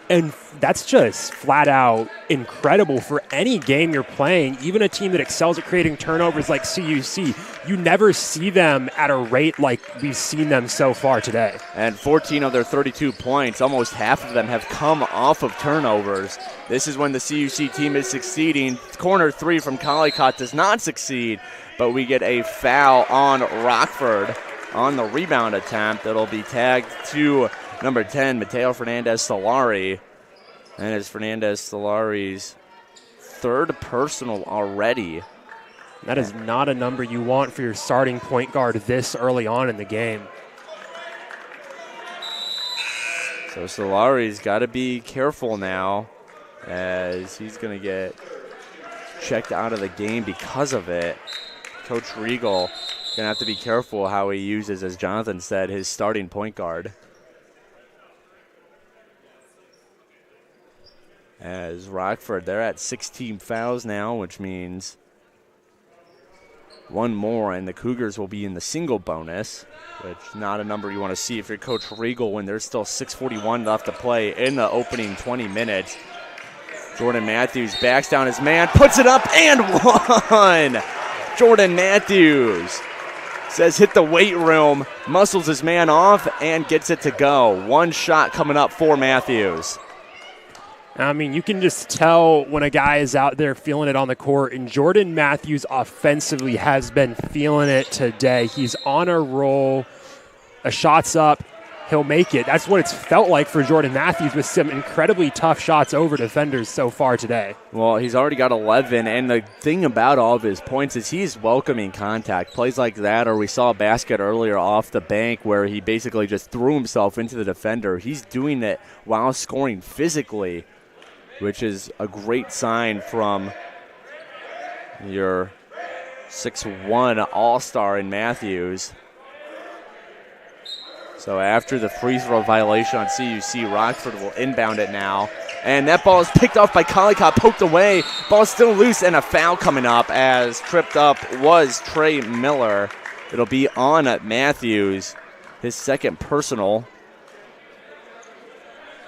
Speaker 2: And that's just flat out incredible for any game you're playing. Even a team that excels at creating turnovers like CUC, you never see them at a rate like we've seen them so far today.
Speaker 1: And 14 of their 32 points, almost half of them have come off of turnovers. This is when the CUC team is succeeding. Corner 3 from Collicott does not succeed, but we get a foul on Rockford on the rebound attempt. It'll be tagged to number 10, Mateo Fernandez-Solari. And it's Fernandez-Solari's 3rd personal already.
Speaker 2: That is not a number you want for your starting point guard this early on in the game.
Speaker 1: So Solari's got to be careful now, as he's going to get checked out of the game because of it. Coach Regal going to have to be careful how he uses, as Jonathan said, his starting point guard. As Rockford, they're at 16 fouls now, which means 1 more, and the Cougars will be in the single bonus, which not a number you want to see if you're Coach Regal when there's still 6:41 left to play in the opening 20 minutes. Jordan Matthews backs down his man, puts it up, and 1! Jordan Matthews says hit the weight room, muscles his man off, and gets it to go. 1 shot coming up for Matthews.
Speaker 2: I mean, you can just tell when a guy is out there feeling it on the court, and Jordan Matthews offensively has been feeling it today. He's on a roll. A shot's up. He'll make it. That's what it's felt like for Jordan Matthews, with some incredibly tough shots over defenders so far today.
Speaker 1: Well, he's already got 11, and the thing about all of his points is he's welcoming contact. Plays like that, or we saw a basket earlier off the bank where he basically just threw himself into the defender. He's doing it while scoring physically, which is a great sign from your 6'1" all-star in Matthews. So after the free throw violation on CUC, Rockford will inbound it now. And that ball is picked off by Collicott, poked away. Ball still loose, and a foul coming up, as tripped up was Trey Miller. It'll be on Matthews, his 2nd personal.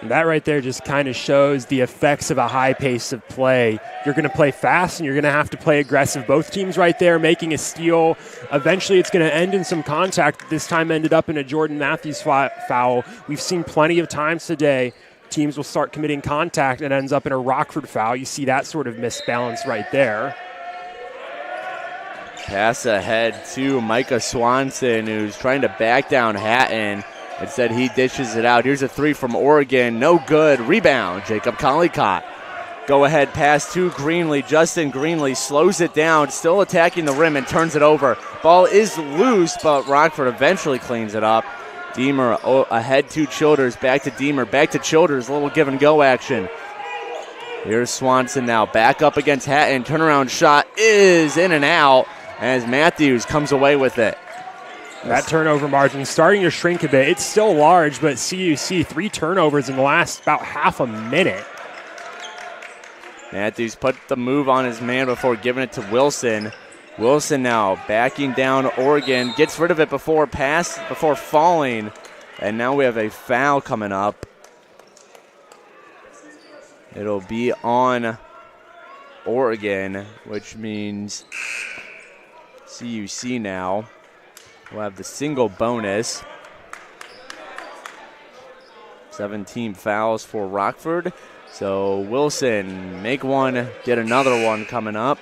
Speaker 2: And that right there just kind of shows the effects of a high pace of play. You're going to play fast, and you're going to have to play aggressive. Both teams right there making a steal. Eventually, it's going to end in some contact. This time ended up in a Jordan Matthews foul. We've seen plenty of times today teams will start committing contact and ends up in a Rockford foul. You see that sort of misbalance right there.
Speaker 1: Pass ahead to Micah Swanson, who's trying to back down Hatton. Instead, he dishes it out. Here's a 3 from Oregon. No good. Rebound, Jacob Collicott. Go-ahead pass to Greenlee. Justin Greenlee slows it down, still attacking the rim, and turns it over. Ball is loose, but Rockford eventually cleans it up. Deemer ahead to Childers. Back to Deemer. Back to Childers. A little give-and-go action. Here's Swanson now. Back up against Hatton. Turnaround shot is in and out as Matthews comes away with it.
Speaker 2: That turnover margin starting to shrink a bit. It's still large, but CUC 3 turnovers in the last about half a minute.
Speaker 1: Matthews put the move on his man before giving it to Wilson. Wilson now backing down Oregon. Gets rid of it before falling. And now we have a foul coming up. It'll be on Oregon, which means CUC now we'll have the single bonus. 17 fouls for Rockford. So Wilson, make one, get another one coming up.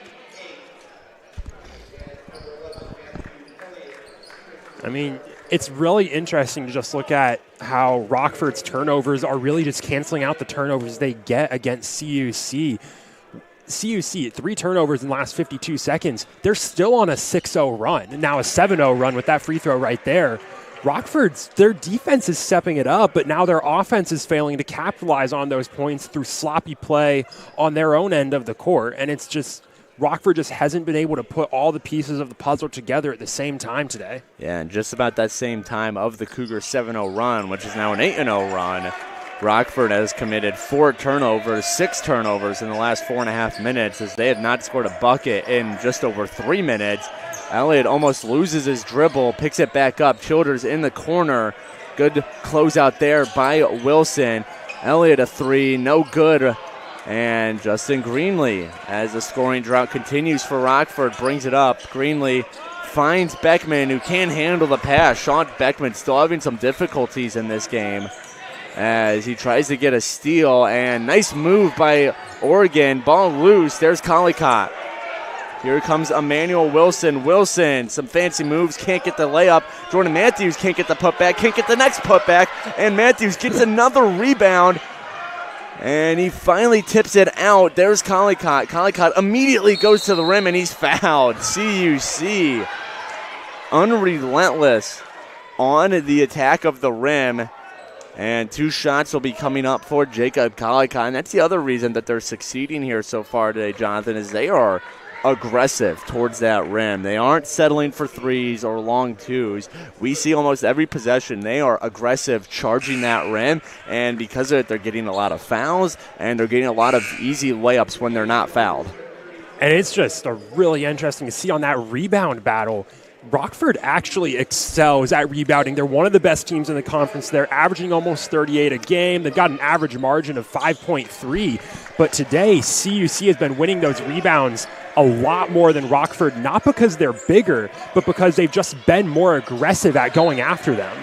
Speaker 2: I mean, it's really interesting to just look at how Rockford's turnovers are really just canceling out the turnovers they get against CUC. CUC, 3 turnovers in the last 52 seconds. They're still on a 6-0 run, and now a 7-0 run with that free throw right there. Rockford's, their defense is stepping it up, but now their offense is failing to capitalize on those points through sloppy play on their own end of the court. And it's just, Rockford just hasn't been able to put all the pieces of the puzzle together at the same time today.
Speaker 1: Yeah, and just about that same time of the Cougars' 7-0 run, which is now an 8-0 run, Rockford has committed 4 turnovers, 6 turnovers in the last 4.5 minutes, as they have not scored a bucket in just over 3 minutes. Elliott almost loses his dribble, picks it back up. Childers in the corner. Good closeout there by Wilson. Elliott a 3, no good. And Justin Greenlee, as the scoring drought continues for Rockford, brings it up. Greenlee finds Beckman, who can't handle the pass. Sean Beckman still having some difficulties in this game as he tries to get a steal. And nice move by Oregon. Ball loose. There's Collicott. Here comes Emmanuel Wilson. Wilson, some fancy moves, can't get the layup. Jordan Matthews can't get the putback, can't get the next putback. And Matthews gets another rebound. And he finally tips it out. There's Collicott. Collicott immediately goes to the rim, and he's fouled. CUC unrelentless on the attack of the rim. And 2 shots will be coming up for Jacob Collicott. And that's the other reason that they're succeeding here so far today, Jonathan, is they are aggressive towards that rim. They aren't settling for 3s or long 2s. We see almost every possession they are aggressive charging that rim, and because of it, they're getting a lot of fouls, and they're getting a lot of easy layups when they're not fouled.
Speaker 2: And it's just really interesting to see on that rebound battle. Rockford actually excels at rebounding. They're one of the best teams in the conference. They're averaging almost 38 a game. They've got an average margin of 5.3. But today, CUC has been winning those rebounds a lot more than Rockford, not because they're bigger, but because they've just been more aggressive at going after them.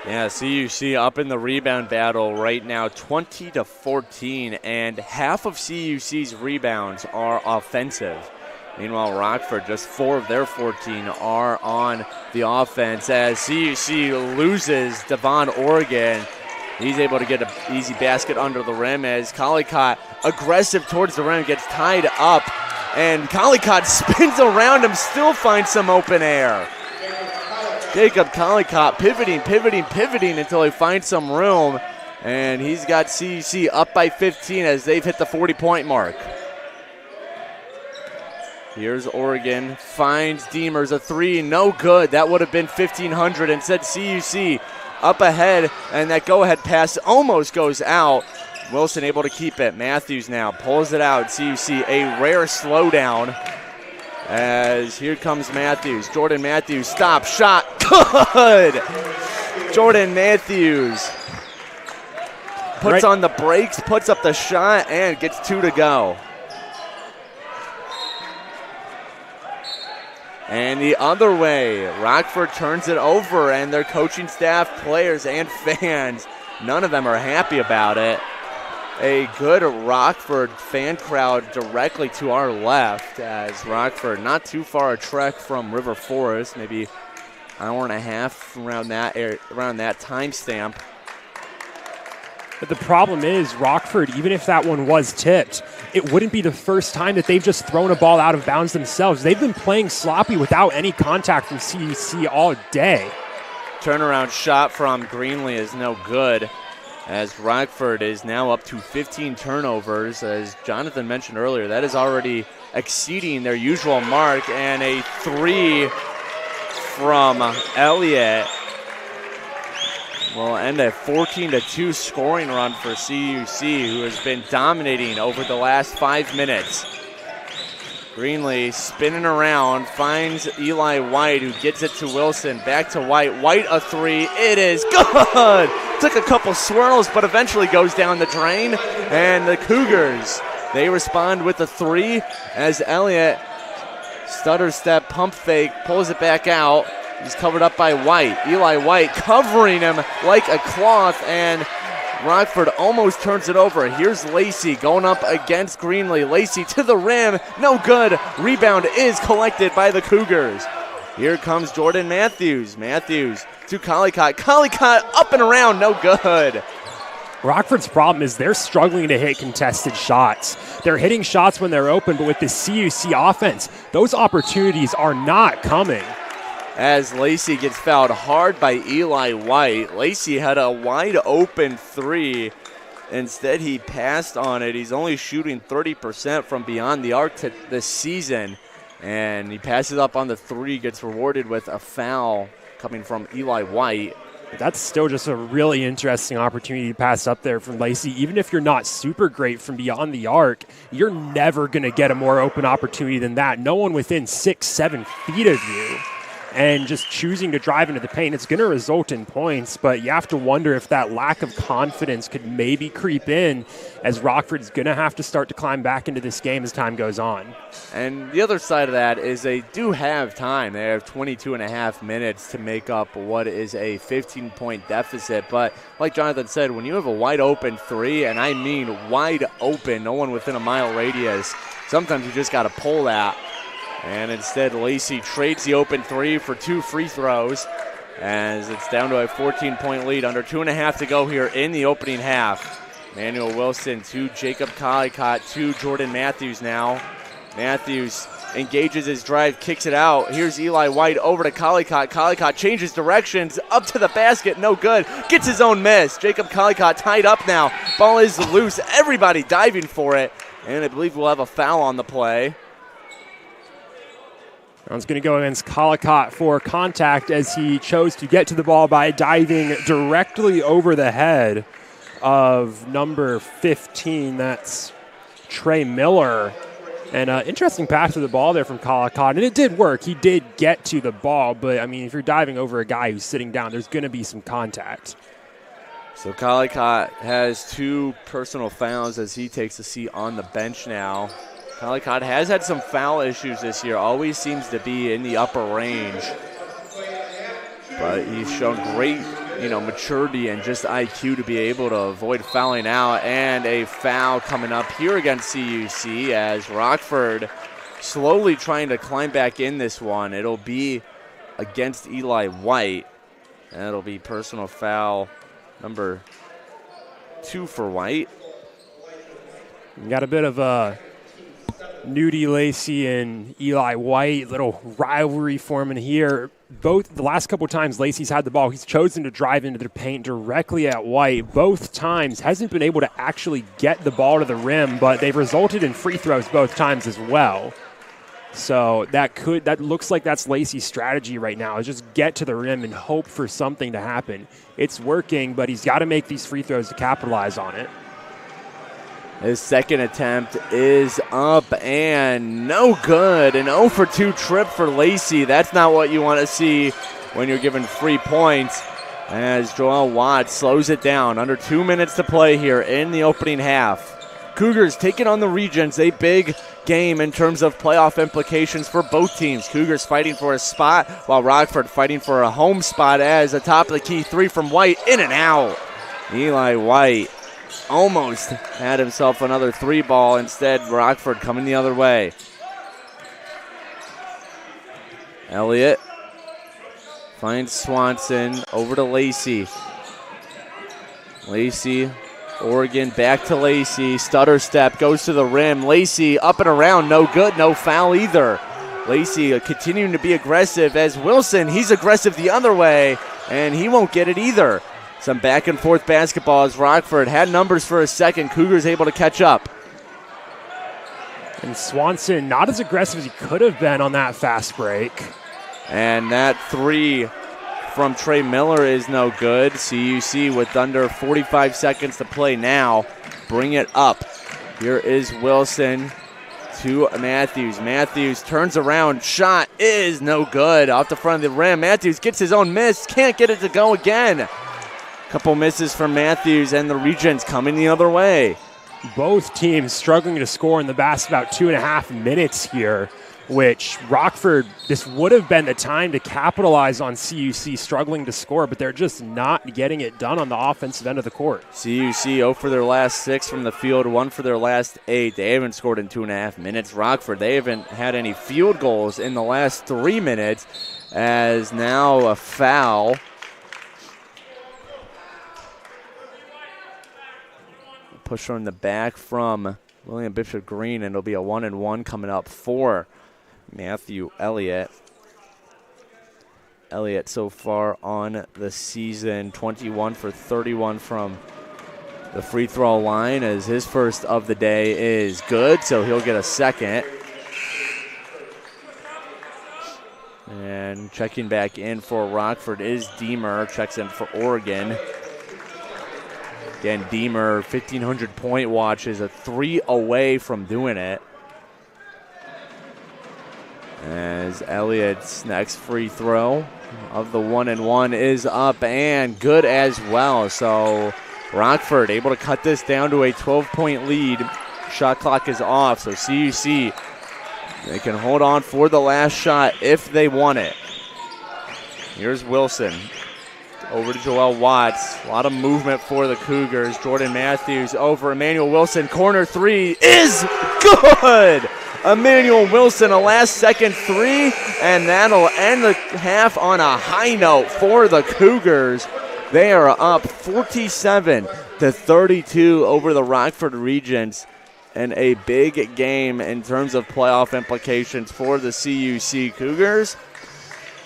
Speaker 1: Yeah, CUC up in the rebound battle right now, 20-14, and half of CUC's rebounds are offensive. Meanwhile, Rockford, just 4 of their 14 are on the offense as CUC loses Devon Oregon. He's able to get an easy basket under the rim as Collicott, aggressive towards the rim, gets tied up. And Collicott spins around him, still finds some open air. Jacob Collicott pivoting until he finds some room. And he's got CUC up by 15 as they've hit the 40-point mark. Here's Oregon, finds Demers, a 3, no good. That would have been 1,500. Instead, CUC up ahead, and that go-ahead pass almost goes out. Wilson able to keep it. Matthews now pulls it out. CUC, a rare slowdown. As here comes Matthews. Jordan Matthews, stop, shot, good! Jordan Matthews puts on the brakes, puts up the shot, and gets 2 to go. And the other way, Rockford turns it over, and their coaching staff, players, and fans, none of them are happy about it. A good Rockford fan crowd directly to our left, as Rockford not too far a trek from River Forest, maybe an hour and a half around that time stamp.
Speaker 2: But the problem is, Rockford, even if that one was tipped, it wouldn't be the first time that they've just thrown a ball out of bounds themselves. They've been playing sloppy without any contact from CUC all day.
Speaker 1: Turnaround shot from Greenlee is no good, as Rockford is now up to 15 turnovers. As Jonathan mentioned earlier, that is already exceeding their usual mark, and a 3 from Elliott will end a 14-2 scoring run for CUC, who has been dominating over the last 5 minutes. Greenlee spinning around, finds Eli White, who gets it to Wilson. Back to White. White a 3. It is good! Took a couple swirls, but eventually goes down the drain. And the Cougars, they respond with a 3 as Elliott stutter step, pump fake, pulls it back out. He's covered up by White. Eli White covering him like a cloth, and Rockford almost turns it over. Here's Lacey going up against Greenlee. Lacey to the rim, no good. Rebound is collected by the Cougars. Here comes Jordan Matthews. Matthews to Collicott. Collicott up and around, no good.
Speaker 2: Rockford's problem is they're struggling to hit contested shots. They're hitting shots when they're open, but with the CUC offense, those opportunities are not coming.
Speaker 1: As Lacey gets fouled hard by Eli White. Lacey had a wide open three. Instead, he passed on it. He's only shooting 30% from beyond the arc this season. And he passes up on the three, gets rewarded with a foul coming from Eli White.
Speaker 2: That's still just a really interesting opportunity to pass up there from Lacey. Even if you're not super great from beyond the arc, you're never going to get a more open opportunity than that. No one within 6-7 feet of you. And just choosing to drive into the paint, it's going to result in points, but you have to wonder if that lack of confidence could maybe creep in as Rockford's going to have to start to climb back into this game as time goes on.
Speaker 1: And the other side of that is they do have time. They have 22 and a half minutes to make up what is a 15-point deficit. But like Jonathan said, when you have a wide open three, and I mean wide open, no one within a mile radius, sometimes you just got to pull that. And instead, Lacey trades the open three for 2 free throws as it's down to a 14-point lead. Under 2.5 to go here in the opening half. Manuel Wilson to Jacob Collicott to Jordan Matthews now. Matthews engages his drive, kicks it out. Here's Eli White over to Collicott. Collicott changes directions, up to the basket, no good. Gets his own miss. Jacob Collicott tied up now. Ball is loose. Everybody diving for it. And I believe we'll have a foul on the play.
Speaker 2: Brown's going to go against Collicott for contact as he chose to get to the ball by diving directly over the head of number 15. That's Trey Miller. And interesting pass to the ball there from Collicott. And it did work. He did get to the ball. But, I mean, if you're diving over a guy who's sitting down, there's going to be some contact.
Speaker 1: So Collicott has 2 personal fouls as he takes a seat on the bench now. Collicott has had some foul issues this year, always seems to be in the upper range. But he's shown great, maturity and just IQ to be able to avoid fouling out. And a foul coming up here against CUC as Rockford slowly trying to climb back in this one. It'll be against Eli White. And it'll be personal foul number 2 for White.
Speaker 2: You got a bit of a Nudie Lacey and Eli White, little rivalry forming here. Both the last couple times Lacey's had the ball, he's chosen to drive into the paint directly at White. Both times hasn't been able to actually get the ball to the rim, but they've resulted in free throws both times as well. So that looks like that's Lacey's strategy right now, is just get to the rim and hope for something to happen. It's working, but he's got to make these free throws to capitalize on it.
Speaker 1: His second attempt is up and no good. An 0 for 2 trip for Lacey. That's not what you want to see when you're given free points. As Joel Watts slows it down. Under 2 minutes to play here in the opening half. Cougars taking on the Regents. A big game in terms of playoff implications for both teams. Cougars fighting for a spot while Rockford fighting for a home spot as a top of the key 3 from White. In and out. Eli White almost had himself another 3 ball. Instead, Rockford coming the other way. Elliott finds Swanson over to Lacey. Lacey, Oregon back to Lacey. Stutter step, goes to the rim. Lacey up and around, no good, no foul either. Lacey continuing to be aggressive as Wilson, he's aggressive the other way, and he won't get it either. Some back and forth basketball as Rockford had numbers for a second. Cougars able to catch up.
Speaker 2: And Swanson not as aggressive as he could have been on that fast break.
Speaker 1: And that 3 from Trey Miller is no good. CUC with under 45 seconds to play now. Bring it up. Here is Wilson to Matthews. Matthews turns around. Shot is no good. Off the front of the rim. Matthews gets his own miss. Can't get it to go again. Couple misses from Matthews, and the Regents coming the other way.
Speaker 2: Both teams struggling to score in the last about 2.5 minutes here, which Rockford, this would have been the time to capitalize on CUC struggling to score, but they're just not getting it done on the offensive end of the court.
Speaker 1: CUC 0 for their last 6 from the field, 1 for their last 8. They haven't scored in 2.5 minutes. Rockford, they haven't had any field goals in the last 3 minutes. as now a foul. Push from the back from William Bishop Green, and it'll be a 1-and-1 coming up for Matthew Elliott. Elliott so far on the season, 21 for 31 from the free throw line, as his first of the day is good, so he'll get a second. And checking back in for Rockford is Deemer, checks in for Oregon. Again, Deemer, 1,500-point watch, is a 3 away from doing it. As Elliott's next free throw of the 1-and-1 is up and good as well. So Rockford able to cut this down to a 12-point lead. Shot clock is off, so CUC, they can hold on for the last shot if they want it. Here's Wilson. Over to Joel Watts. A lot of movement for the Cougars. Jordan Matthews over Emmanuel Wilson. Corner three is good! Emmanuel Wilson, a last-second three, and that'll end the half on a high note for the Cougars. They are up 47-32 over the Rockford Regents, and a big game in terms of playoff implications for the CUC Cougars.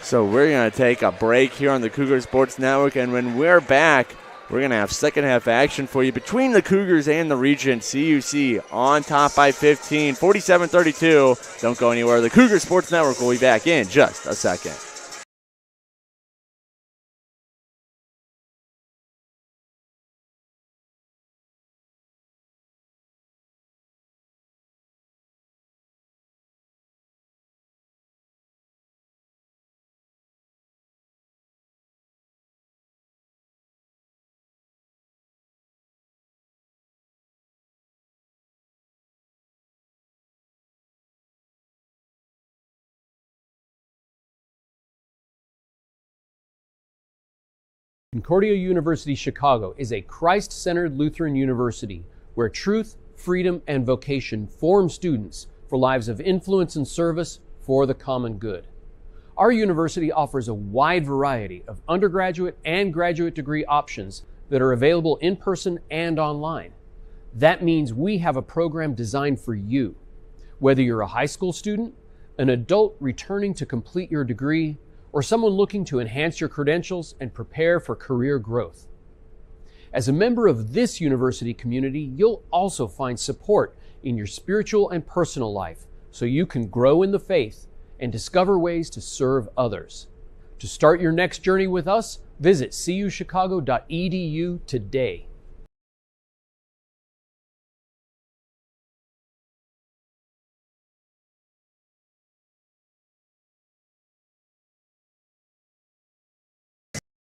Speaker 1: So we're going to take a break here on the Cougar Sports Network, and when we're back, we're going to have second-half action for you between the Cougars and the Regents. CUC on top by 15, 47-32. Don't go anywhere. The Cougar Sports Network will be back in just a second.
Speaker 3: Concordia University Chicago is a Christ-centered Lutheran university where truth, freedom, and vocation form students for lives of influence and service for the common good. Our university offers a wide variety of undergraduate and graduate degree options that are available in person and online. That means we have a program designed for you. Whether you're a high school student, an adult returning to complete your degree, or someone looking to enhance your credentials and prepare for career growth. As a member of this university community, you'll also find support in your spiritual and personal life so you can grow in the faith and discover ways to serve others. To start your next journey with us, visit cuchicago.edu today.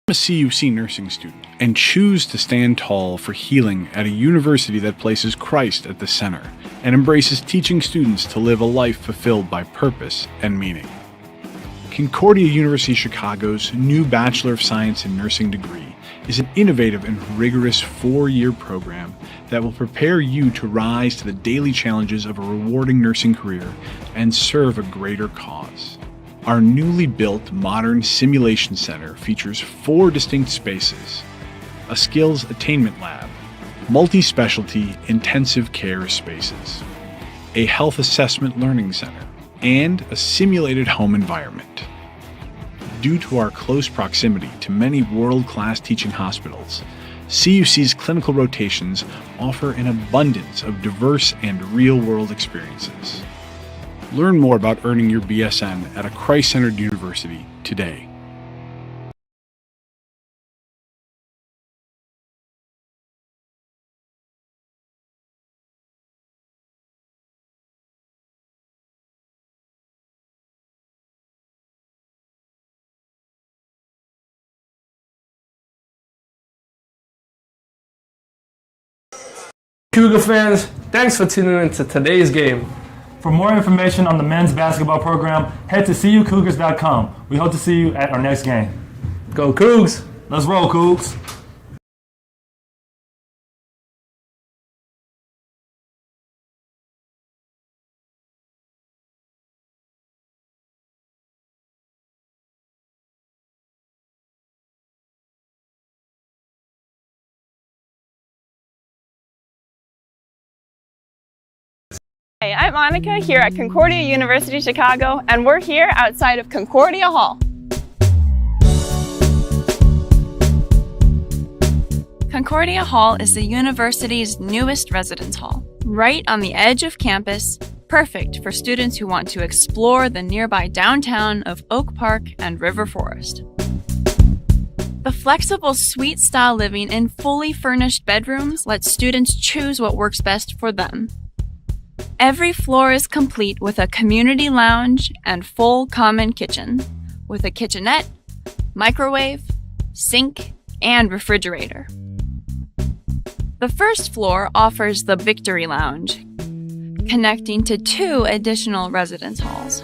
Speaker 4: I'm a CUC nursing student and choose to stand tall for healing at a university that places Christ at the center and embraces teaching students to live a life fulfilled by purpose and meaning. Concordia University Chicago's new Bachelor of Science in Nursing degree is an innovative and rigorous 4-year program that will prepare you to rise to the daily challenges of a rewarding nursing career and serve a greater cause. Our newly built modern simulation center features 4 distinct spaces: a skills attainment lab, multi-specialty intensive care spaces, a health assessment learning center, and a simulated home environment. Due to our close proximity to many world-class teaching hospitals, CUC's clinical rotations offer an abundance of diverse and real-world experiences. Learn more about earning your BSN at a Christ-centered university today.
Speaker 5: Cougar fans, thanks for tuning in to today's game.
Speaker 6: For more information on the men's basketball program, head to cucougars.com. We hope to see you at our next game.
Speaker 5: Go Cougs!
Speaker 6: Let's roll, Cougs!
Speaker 7: Hey, I'm Monica here at Concordia University Chicago, and we're here outside of Concordia Hall.
Speaker 8: Concordia Hall is the university's newest residence hall, right on the edge of campus, perfect for students who want to explore the nearby downtown of Oak Park and River Forest. The flexible suite-style living in fully furnished bedrooms lets students choose what works best for them. Every floor is complete with a community lounge and full common kitchen, with a kitchenette, microwave, sink, and refrigerator. The first floor offers the Victory Lounge, connecting to 2 additional residence halls,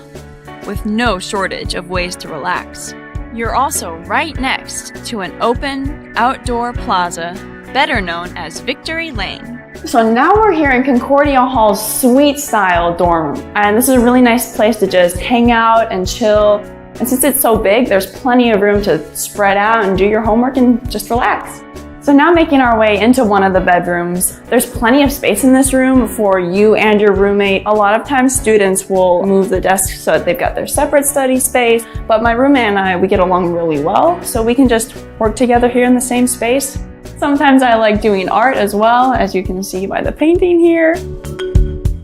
Speaker 8: with no shortage of ways to relax. You're also right next to an open, outdoor plaza, better known as Victory Lane.
Speaker 7: So now we're here in Concordia Hall's suite-style dorm room, and this is a really nice place to just hang out and chill. And since it's so big, there's plenty of room to spread out and do your homework and just relax. So now making our way into one of the bedrooms, there's plenty of space in this room for you and your roommate. A lot of times students will move the desks so that they've got their separate study space, but my roommate and I, we get along really well, so we can just work together here in the same space. Sometimes I like doing art as well, as you can see by the painting here.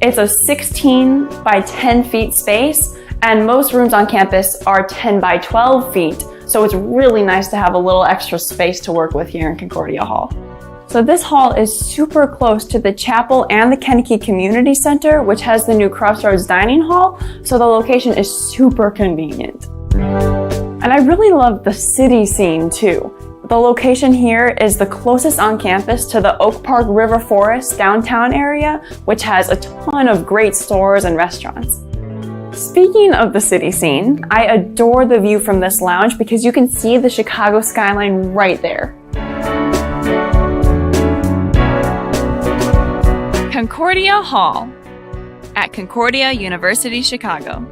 Speaker 7: It's a 16 by 10 feet space, and most rooms on campus are 10 by 12 feet. So it's really nice to have a little extra space to work with here in Concordia Hall. So this hall is super close to the chapel and the Kennedy Community Center, which has the new Crossroads Dining Hall. So the location is super convenient. And I really love the city scene too. The location here is the closest on campus to the Oak Park River Forest downtown area, which has a ton of great stores and restaurants. Speaking of the city scene, I adore the view from this lounge because you can see the Chicago skyline right there.
Speaker 8: Concordia Hall at Concordia University Chicago.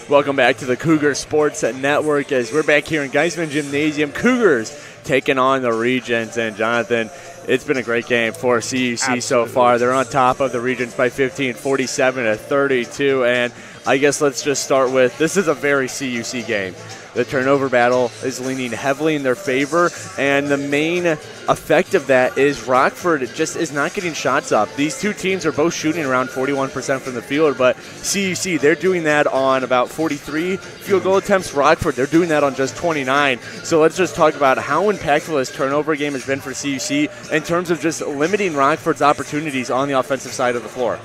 Speaker 1: Welcome back to the Cougar Sports Network as we're back here in Geisman Gymnasium. Cougars taking on the Regents. And Jonathan, it's been a great game for CUC
Speaker 2: Absolutely.
Speaker 1: so far. They're on top of the Regents by 15, 47-32. And I guess let's just start with, this is a very CUC game. The turnover battle is leaning heavily in their favor, and the main effect of that is Rockford just is not getting shots up. These two teams are both shooting around 41% from the field, but CUC, they're doing that on about 43 field goal attempts. Rockford, they're doing that on just 29. So let's just talk about how impactful this turnover game has been for CUC in terms of just limiting Rockford's opportunities on the offensive side of the floor.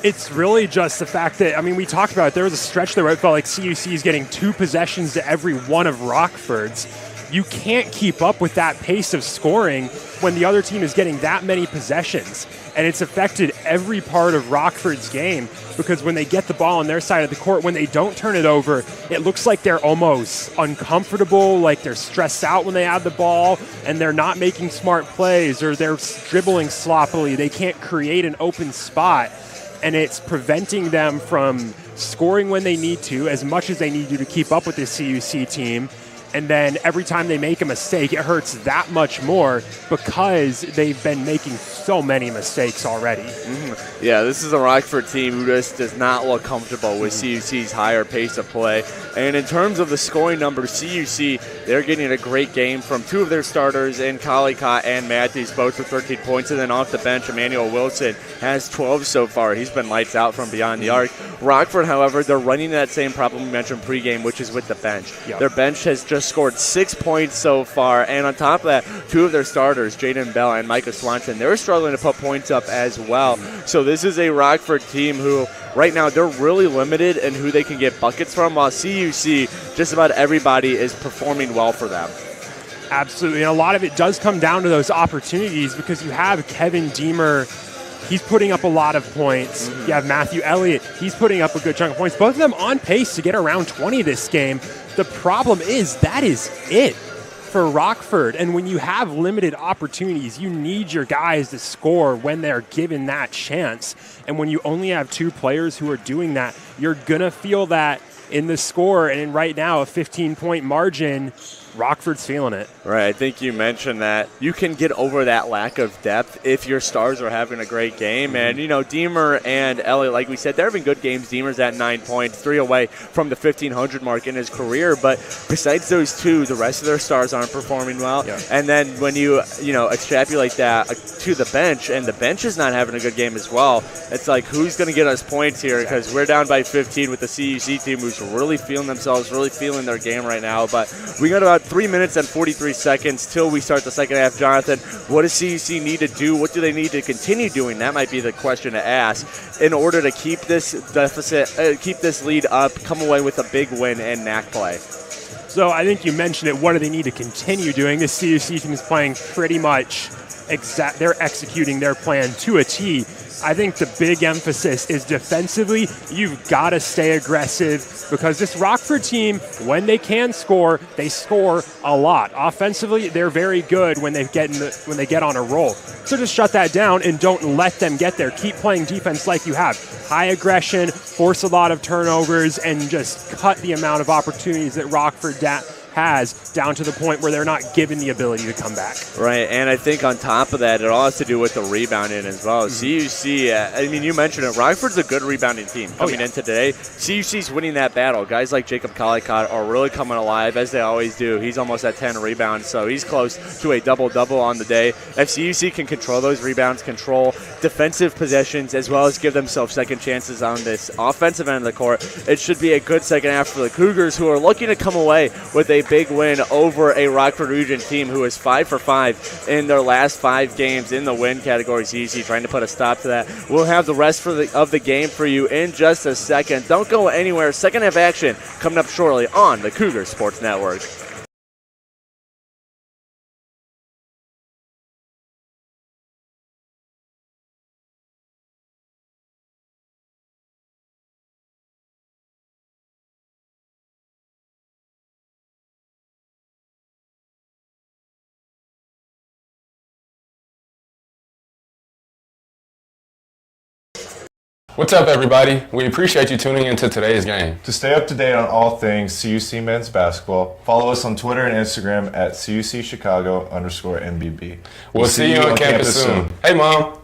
Speaker 2: It's really just the fact that, I mean, we talked about it. There was a stretch there where it felt like CUC is getting 2 possessions to every one of Rockford's. You can't keep up with that pace of scoring when the other team is getting that many possessions. And it's affected every part of Rockford's game because when they get the ball on their side of the court, when they don't turn it over, it looks like they're almost uncomfortable, like they're stressed out when they have the ball, and they're not making smart plays, or they're dribbling sloppily. They can't create an open spot. And it's preventing them from scoring when they need to, as much as they need to keep up with this CUC team. And then every time they make a mistake, it hurts that much more because they've been making so many mistakes already.
Speaker 1: Mm-hmm. Yeah, this is a Rockford team who just does not look comfortable with CUC's higher pace of play. And in terms of the scoring numbers, CUC, they're getting a great game from 2 of their starters in Collicott and Matthews, both with 13 points. And then off the bench, Emmanuel Wilson has 12 so far. He's been lights out from beyond the arc. Rockford, however, they're running that same problem we mentioned pregame, which is with the bench.
Speaker 2: Yep.
Speaker 1: Their bench has just scored 6 points so far, and on top of that, 2 of their starters, Jaden Bell and Micah Swanson, they're struggling to put points up as well. So this is a Rockford team who, right now, they're really limited in who they can get buckets from, while CUC, just about everybody is performing well for them.
Speaker 2: Absolutely, and a lot of it does come down to those opportunities because you have Kevin Deemer. He's putting up a lot of points. Mm-hmm. You have Matthew Elliott. He's putting up a good chunk of points. Both of them on pace to get around 20 this game. The problem is that is it for Rockford. And when you have limited opportunities, you need your guys to score when they're given that chance. And when you only have 2 players who are doing that, you're going to feel that in the score. And right now, a 15-point margin, Rockford's feeling it.
Speaker 1: Right, I think you mentioned that you can get over that lack of depth if your stars are having a great game. And, you know, Deemer and Elliott, like we said, they're having good games. Deemer's at 9 points, 3 away from the 1,500 mark in his career. But besides those 2, the rest of their stars aren't performing well. Yeah. And then when you extrapolate that to the bench, and the bench is not having a good game as well, it's like, who's going to get us points here? Because we're down by 15 with the CUC team who's really feeling themselves, really feeling their game right now. But we got about 3 minutes and 43 seconds till we start the second half. Jonathan, what does CUC need to do? What do they need to continue doing? That might be the question to ask in order to keep this deficit, keep this lead up, come away with a big win in NAC play.
Speaker 2: So I think you mentioned it. What do they need to continue doing? This CUC team is playing pretty much they're executing their plan to a T. I think the big emphasis is defensively, you've got to stay aggressive because this Rockford team, when they can score, they score a lot. Offensively, they're very good when they get on a roll. So just shut that down and don't let them get there. Keep playing defense like you have. High aggression, force a lot of turnovers, and just cut the amount of opportunities that Rockford has down to the point where they're not given the ability to come back.
Speaker 1: Right, and I think on top of that, it all has to do with the rebounding as well. Mm-hmm. CUC, I mean, you mentioned it, Rockford's a good rebounding team coming in today. CUC's winning that battle. Guys like Jacob Collicott are really coming alive, as they always do. He's almost at 10 rebounds, so he's close to a double-double on the day. If CUC can control those rebounds, control defensive possessions, as well as give themselves second chances on this offensive end of the court, it should be a good second half for the Cougars, who are looking to come away with a big win over a Rockford Region team who is 5 for 5 in their last 5 games in the win category. CUC trying to put a stop to that. We'll have the rest of the game for you in just a second. Don't go anywhere. Second half action coming up shortly on the Cougar Sports Network.
Speaker 9: What's up, everybody? We appreciate you tuning into today's game.
Speaker 10: To stay up to date on all things CUC men's basketball, follow us on Twitter and Instagram at CUCChicago_MBB.
Speaker 9: We'll see you on campus soon. Hey, Mom.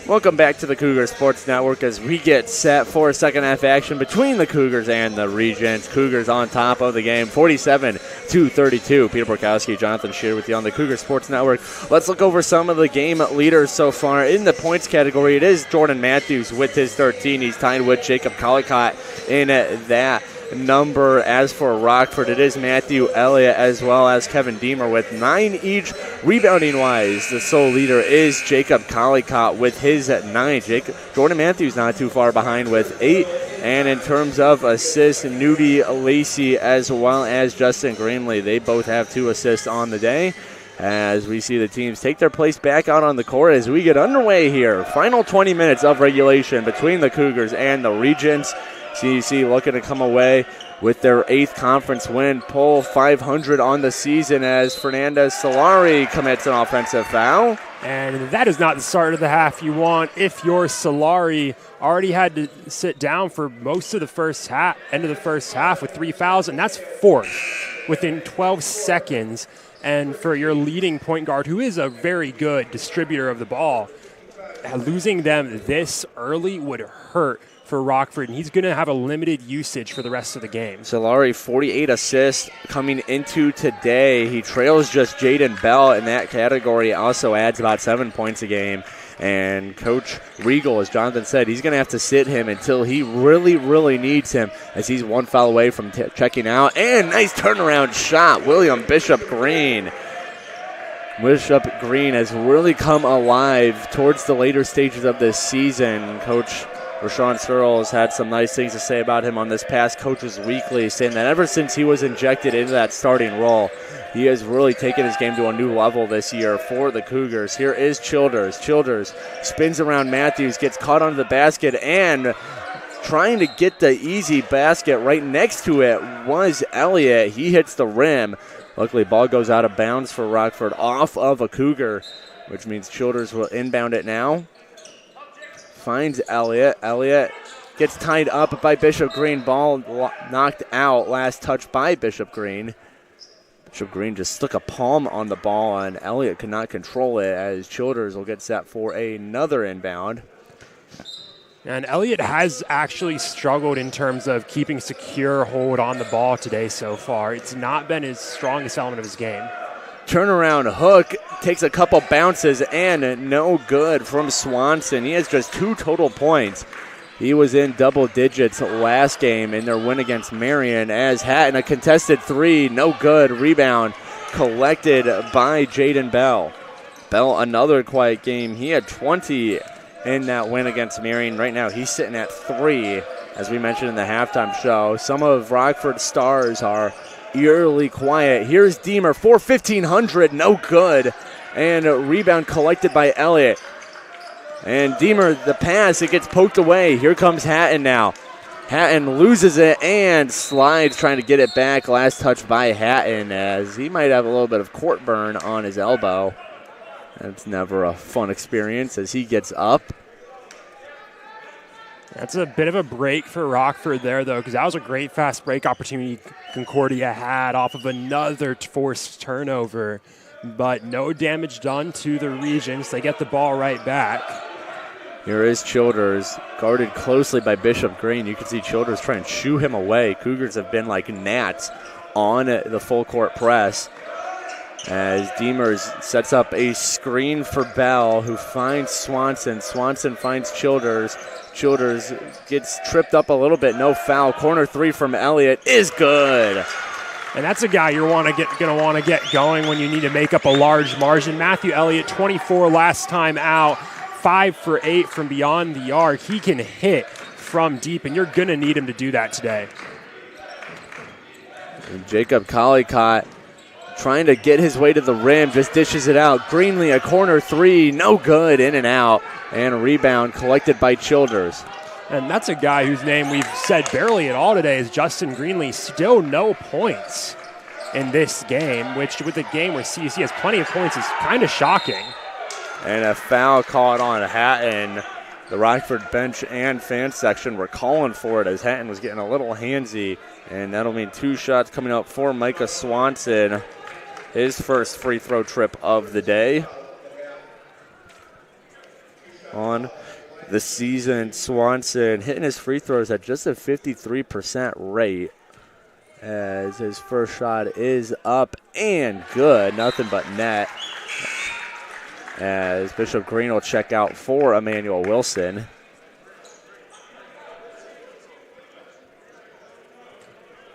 Speaker 1: Welcome back to the Cougar Sports Network as we get set for a second half action between the Cougars and the Regents. Cougars on top of the game, 47-32. Peter Borkowski, Jonathan Shear with you on the Cougar Sports Network. Let's look over some of the game leaders so far. In the points category, it is Jordan Matthews with his 13. He's tied with Jacob Collicott in that number. As for Rockford, it is Matthew Elliott as well as Kevin Deemer with 9 each. Rebounding wise, the sole leader is Jacob Collicott with his 9. Jordan Matthews not too far behind with 8. And in terms of assists, Nudie Lacey as well as Justin Greenley, they both have 2 assists on the day. As we see the teams take their place back out on the court as we get underway here. Final 20 minutes of regulation between the Cougars and the Regents. CUC looking to come away with their 8th conference win, pull 500 on the season as Fernandez Solari commits an offensive foul.
Speaker 2: And that is not the start of the half you want if your Solari already had to sit down for most of the first half, end of the first half with 3 fouls, and that's 4th within 12 seconds. And for your leading point guard, who is a very good distributor of the ball, losing them this early would hurt for Rockford, and he's going to have a limited usage for the rest of the game.
Speaker 1: Solari, 48 assists coming into today. He trails just Jaden Bell in that category, also adds about 7 points a game. And Coach Regal, as Jonathan said, he's going to have to sit him until he really, really needs him, as he's 1 foul away from checking out. And nice turnaround shot, William Bishop Green. Bishop Green has really come alive towards the later stages of this season. Coach Rashawn Searles had some nice things to say about him on this past Coaches Weekly, saying that ever since he was injected into that starting role, he has really taken his game to a new level this year for the Cougars. Here is Childers. Childers spins around Matthews, gets caught under the basket, and trying to get the easy basket right next to it was Elliott. He hits the rim. Luckily, ball goes out of bounds for Rockford off of a Cougar, which means Childers will inbound it now. Finds Elliott. Elliott gets tied up by Bishop Green. Ball knocked out. Last touch by Bishop Green. Bishop Green just stuck a palm on the ball, and Elliott could not control it as Childers will get set for another inbound.
Speaker 2: And Elliott has actually struggled in terms of keeping secure hold on the ball today so far. It's not been his strongest element of his game.
Speaker 1: Turnaround hook, takes a couple bounces, and no good from Swanson. He has just 2 total points. He was in double digits last game in their win against Marion, as Hatton, a contested 3, no good. Rebound collected by Jaden Bell. Bell, another quiet game. He had 20 in that win against Marion. Right now he's sitting at 3, as we mentioned in the halftime show. Some of Rockford's stars are eerily quiet. Here's Deemer for 1,500, no good. And a rebound collected by Elliott. And Deemer, the pass, it gets poked away. Here comes Hatton now. Hatton loses it and slides trying to get it back. Last touch by Hatton, as he might have a little bit of court burn on his elbow. That's never a fun experience as he gets up.
Speaker 2: That's a bit of a break for Rockford there, though, because that was a great fast break opportunity Concordia had off of another forced turnover. But no damage done to the Regents. They get the ball right back.
Speaker 1: Here is Childers, guarded closely by Bishop Green. You can see Childers trying to shoo him away. Cougars have been like gnats on the full court press as Demers sets up a screen for Bell, who finds Swanson. Swanson finds Childers. Childers gets tripped up a little bit. No foul. Corner three from Elliott is good.
Speaker 2: And that's a guy you're going to want to get going when you need to make up a large margin. Matthew Elliott, 24 last time out, 5 for 8 from beyond the arc. He can hit from deep, and you're going to need him to do that today.
Speaker 1: And Jacob Collicott trying to get his way to the rim, just dishes it out. Greenlee, a corner three, no good, in and out. And a rebound collected by Childers.
Speaker 2: And that's a guy whose name we've said barely at all today is Justin Greenlee. Still no points in this game, which with a game where CUC has plenty of points is kind of shocking.
Speaker 1: And a foul caught on Hatton. The Rockford bench and fan section were calling for it as Hatton was getting a little handsy. And that'll mean 2 shots coming up for Micah Swanson. His first free throw trip of the day. On the season, Swanson hitting his free throws at just a 53% rate as his first shot is up and good. Nothing but net as Bishop Green will check out for Emmanuel Wilson.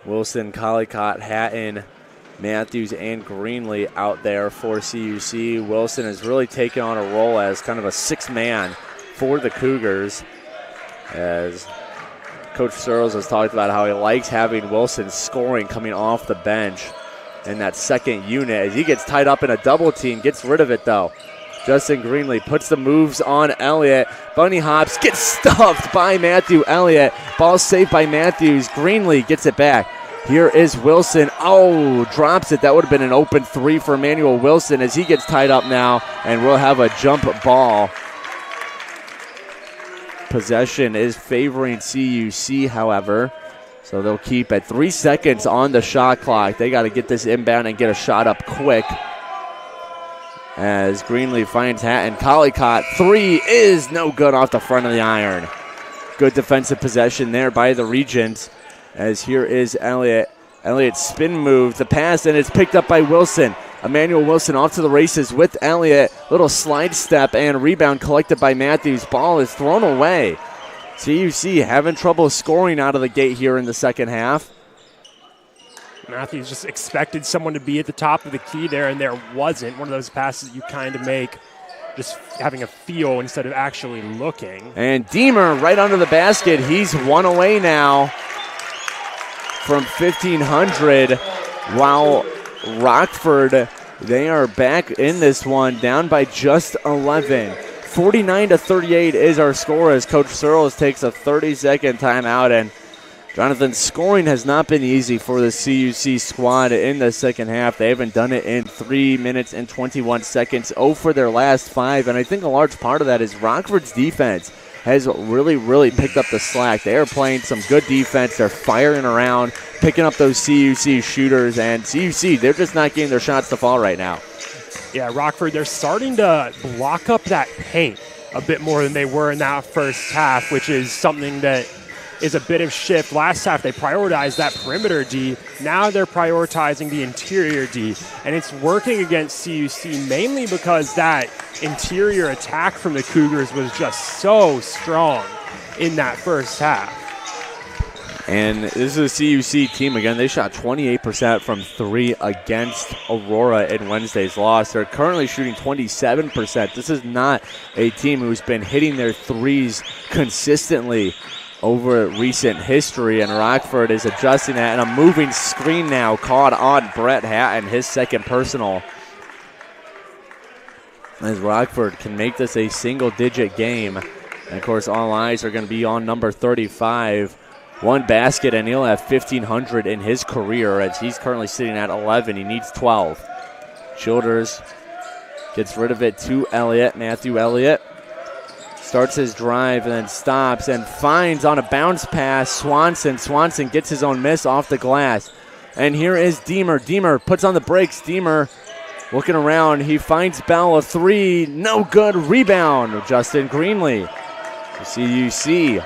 Speaker 1: Wilson, Collicott, Hatton, Matthews, and Greenlee out there for CUC. Wilson has really taken on a role as kind of a 6-man for the Cougars, as Coach Searles has talked about how he likes having Wilson scoring coming off the bench in that second unit as he gets tied up in a double team, gets rid of it though. Justin Greenlee puts the moves on Elliott. Bunny hops, gets stuffed by Matthew Elliott. Ball saved by Matthews. Greenlee gets it back. Here is Wilson. Oh, drops it. That would have been an open three for Emmanuel Wilson as he gets tied up now, and we'll have a jump ball. Possession is favoring CUC, however, so they'll keep at 3 seconds on the shot clock. They got to get this inbound and get a shot up quick. As Greenlee finds Hatton. Collicott, 3 is no good off the front of the iron. Good defensive possession there by the Regents. As here is Elliott. Elliott spin move, the pass, and it's picked up by Wilson. Emmanuel Wilson off to the races with Elliott. Little slide step and rebound collected by Matthews. Ball is thrown away. CUC having trouble scoring out of the gate here in the second half.
Speaker 2: Matthews just expected someone to be at the top of the key there, and there wasn't. One of those passes you kind of make just having a feel instead of actually looking.
Speaker 1: And Deemer right under the basket. He's 1 away now from 1,500, while Rockford, they are back in this one, down by just 11. 49-38 is our score as Coach Searles takes a 30-second timeout. And Jonathan, scoring has not been easy for the CUC squad in the second half. They haven't done it in 3 minutes and 21 seconds, 0 for their last 5. And I think a large part of that is Rockford's defense has really picked up the slack. They are playing some good defense. They're firing around, picking up those CUC shooters, and CUC, they're just not getting their shots to fall right now.
Speaker 2: Yeah, Rockford, they're starting to block up that paint a bit more than they were in that first half, which is something that is a bit of shift. Last half, they prioritized that perimeter D. Now they're prioritizing the interior D, and it's working against CUC mainly because that interior attack from the Cougars was just so strong in that first half.
Speaker 1: And this is a CUC team, again, they shot 28% from 3 against Aurora in Wednesday's loss. They're currently shooting 27%. This is not a team who's been hitting their threes consistently over recent history, and Rockford is adjusting that, and a moving screen now caught on Brett Hatton, his second personal. As Rockford can make this a single-digit game. And, of course, all eyes are going to be on number 35. 1 basket, and he'll have 1,500 in his career as he's currently sitting at 11. He needs 12. Childers gets rid of it to Elliott, Matthew Elliott. starts his drive and then stops and finds on a bounce pass Swanson. Swanson gets his own miss off the glass. And here is Deemer. Deemer puts on the brakes. Deemer looking around. He finds Bell, a three. No good. Rebound. Justin Greenlee. CUC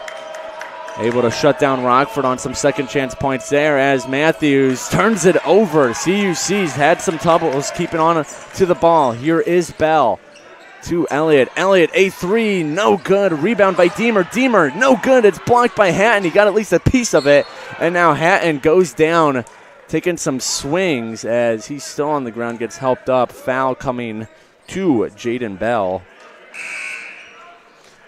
Speaker 1: able to shut down Rockford on some second chance points there as Matthews turns it over. CUC's had some troubles keeping on to the ball. Here is Bell to Elliott. Elliott, a three, no good. Rebound by Deemer. Deemer, no good. It's blocked by Hatton. He got at least a piece of it. And now Hatton goes down, taking some swings as he's still on the ground, gets helped up. Foul coming to Jaden Bell.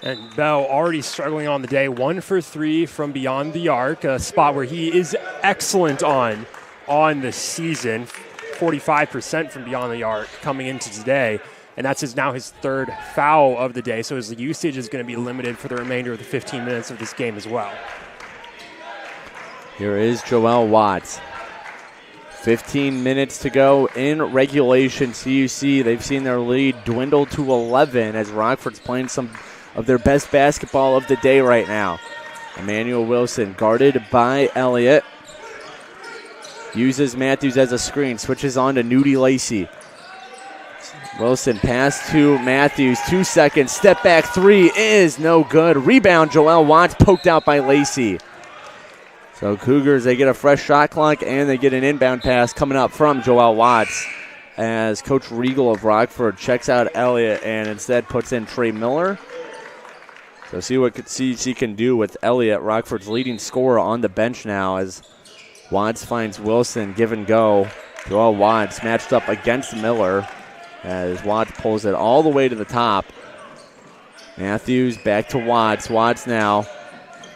Speaker 2: And Bell already struggling on the day, 1 for 3 from beyond the arc, a spot where he is excellent on the season, 45% from beyond the arc coming into today. And that's now his third foul of the day, so his usage is going to be limited for the remainder of the 15 minutes of this game as well.
Speaker 1: Here is Joel Watts. 15 minutes to go in regulation. CUC, they've seen their lead dwindle to 11 as Rockford's playing some of their best basketball of the day right now. Emmanuel Wilson guarded by Elliott. Uses Matthews as a screen, switches on to Nudie Lacey. Wilson pass to Matthews, 2 seconds, step back three is no good. Rebound, Joel Watts poked out by Lacey. So Cougars, they get a fresh shot clock and they get an inbound pass coming up from Joel Watts as Coach Regal of Rockford checks out Elliott and instead puts in Trey Miller. So see what CUC can do with Elliott, Rockford's leading scorer, on the bench now as Watts finds Wilson, give and go. Joel Watts matched up against Miller as Watts pulls it all the way to the top. Matthews back to Watts. Watts now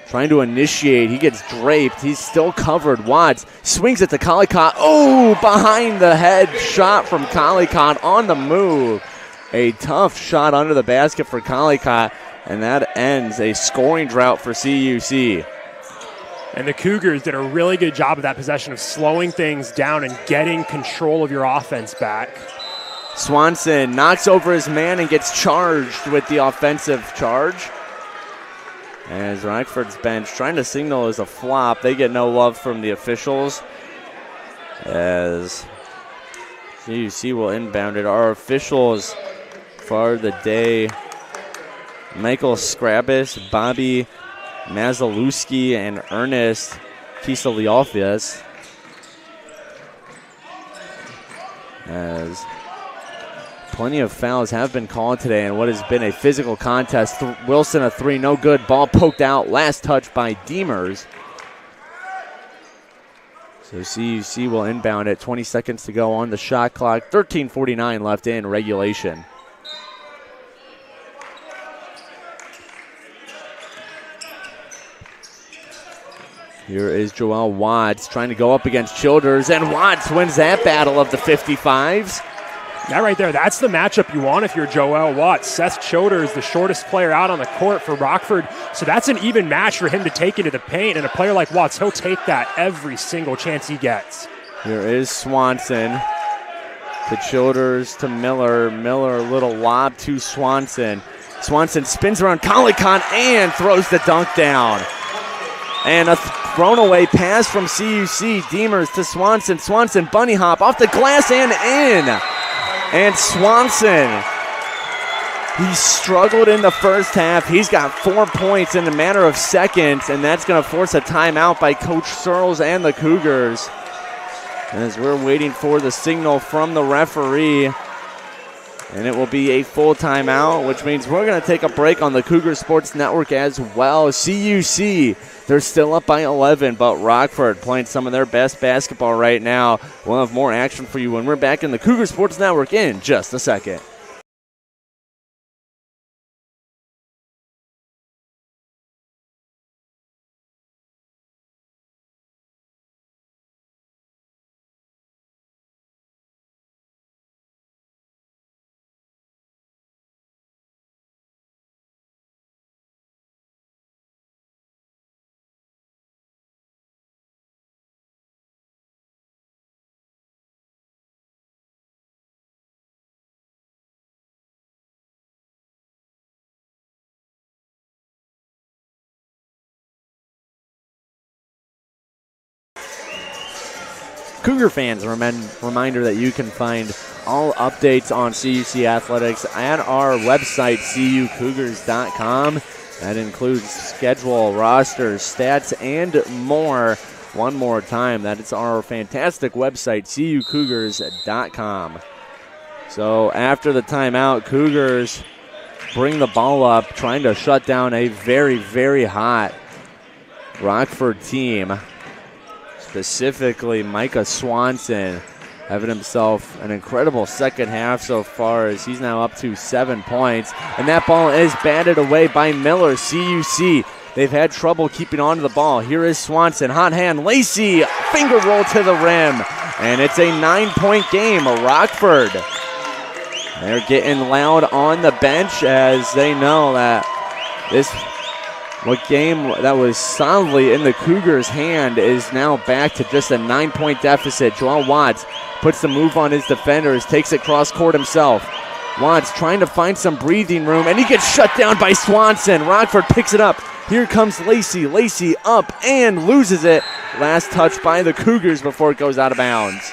Speaker 1: trying to initiate. He gets draped. He's still covered. Watts swings it to Collicott. Oh, behind the head shot from Collicott on the move. A tough shot under the basket for Collicott. And that ends a scoring drought for CUC.
Speaker 2: And the Cougars did a really good job of that possession of slowing things down and getting control of your offense back.
Speaker 1: Swanson knocks over his man and gets charged with the offensive charge. As Rockford's bench trying to signal as a flop. They get no love from the officials as CUC will inbound it. Our officials for the day: Michael Skrabis, Bobby Mazalewski, and Ernest Kisaliofis. As plenty of fouls have been called today in what has been a physical contest. Wilson, a three, no good. Ball poked out. Last touch by Deemers. So CUC will inbound it. 20 seconds to go on the shot clock. 13:49 left in regulation. Here is Joel Watts trying to go up against Childers, and Watts wins that battle of the 55s.
Speaker 2: That right there, that's the matchup you want if you're Joel Watts. Seth Childers, the shortest player out on the court for Rockford. So that's an even match for him to take into the paint. And a player like Watts, he'll take that every single chance he gets.
Speaker 1: Here is Swanson to Childers to Miller. Miller, a little lob to Swanson. Swanson spins around Collicott and throws the dunk down. And a thrown away pass from CUC. Deemers to Swanson. Swanson bunny hop off the glass and in. And Swanson, he struggled in the first half. He's got 4 points in a matter of seconds, and that's going to force a timeout by Coach Searles and the Cougars. As we're waiting for the signal from the referee, and it will be a full timeout, which means we're going to take a break on the Cougar Sports Network as well. CUC, they're still up by 11, but Rockford playing some of their best basketball right now. We'll have more action for you when we're back in the Cougar Sports Network in just a second. Cougar fans, reminder that you can find all updates on CUC athletics at our website, cucougars.com. That includes schedule, rosters, stats, and more. One more time, that is our fantastic website, cucougars.com. So after the timeout, Cougars bring the ball up, trying to shut down a very, very hot Rockford team. Specifically, Micah Swanson having himself an incredible second half so far, as he's now up to 7 points. And that ball is batted away by Miller. CUC, they've had trouble keeping on to the ball. Here is Swanson, hot hand, Lacey, finger roll to the rim. And it's a 9-point game, Rockford. They're getting loud on the bench as they know that this game that was solidly in the Cougars' hand is now back to just a 9-point deficit. Joel Watts puts the move on his defenders, takes it cross court himself. Watts trying to find some breathing room, and he gets shut down by Swanson. Rockford picks it up. Here comes Lacey. Lacey up and loses it. Last touch by the Cougars before it goes out of bounds.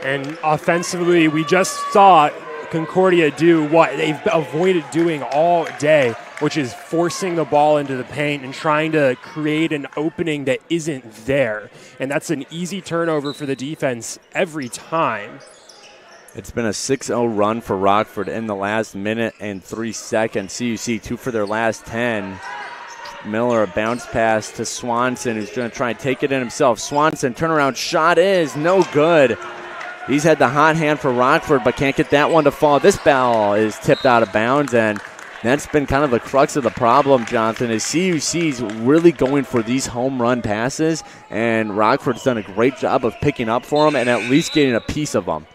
Speaker 2: And offensively, we just saw Concordia do what they've avoided doing all day, which is forcing the ball into the paint and trying to create an opening that isn't there. And that's an easy turnover for the defense every time.
Speaker 1: It's been a 6-0 run for Rockford in the last minute and 3 seconds. CUC 2 for their last 10. Miller, a bounce pass to Swanson, who's going to try and take it in himself. Swanson, turnaround shot is no good. He's had the hot hand for Rockford, but can't get that one to fall. This ball is tipped out of bounds, and that's been kind of the crux of the problem, Jonathan, is CUC's really going for these home run passes, and Rockford's done a great job of picking up for them and at least getting a piece of them.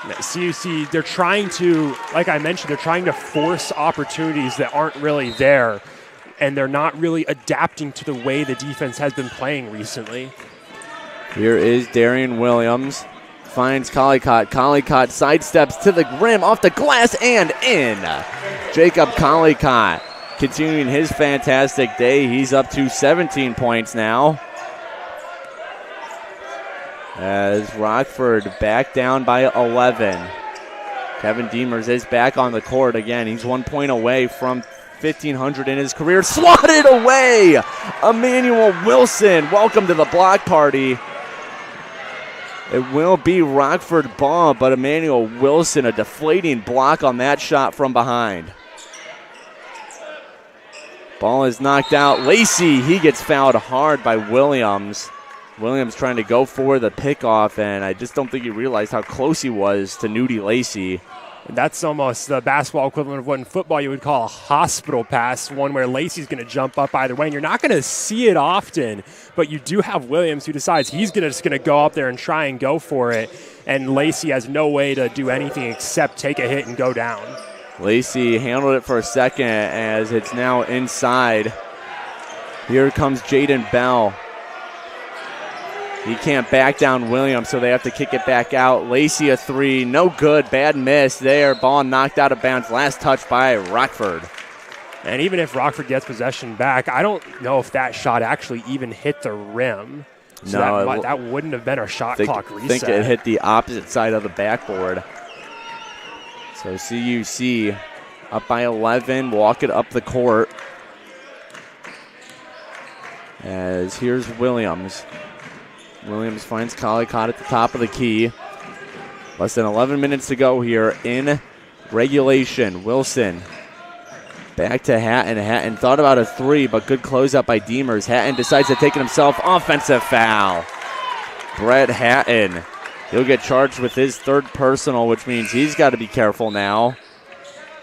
Speaker 2: CUC, they're trying to, like I mentioned, they're trying to force opportunities that aren't really there, and they're not really adapting to the way the defense has been playing recently.
Speaker 1: Here is Darian Williams, finds Collicott. Collicott sidesteps to the rim, off the glass, and in. Jacob Collicott continuing his fantastic day. He's up to 17 points now. As Rockford back down by 11. Kevin Demers is back on the court again. He's 1 point away from 1,500 in his career. Swatted away! Emmanuel Wilson, welcome to the block party. It will be Rockford ball, but Emmanuel Wilson, a deflating block on that shot from behind. Ball is knocked out. Lacey, he gets fouled hard by Williams. Williams trying to go for the pickoff, and I just don't think he realized how close he was to Nudie Lacey.
Speaker 2: That's almost the basketball equivalent of what in football you would call a hospital pass, one where Lacey's going to jump up either way. And you're not going to see it often, but you do have Williams who decides he's just going to go up there and try and go for it. And Lacey has no way to do anything except take a hit and go down.
Speaker 1: Lacey handled it for a second as it's now inside. Here comes Jaden Bell. He can't back down Williams, so they have to kick it back out. Lacey a three, no good, bad miss there. Ball knocked out of bounds, last touch by Rockford.
Speaker 2: And even if Rockford gets possession back, I don't know if that shot actually even hit the rim. So
Speaker 1: no,
Speaker 2: that wouldn't have been a shot clock reset.
Speaker 1: I think it hit the opposite side of the backboard. So CUC up by 11, walk it up the court. As here's Williams. Williams finds Collicott at the top of the key. Less than 11 minutes to go here in regulation. Wilson back to Hatton. Hatton thought about a three, but good closeout by Demers. Hatton decides to take it himself. Offensive foul. Brett Hatton. He'll get charged with his third personal, which means he's got to be careful now,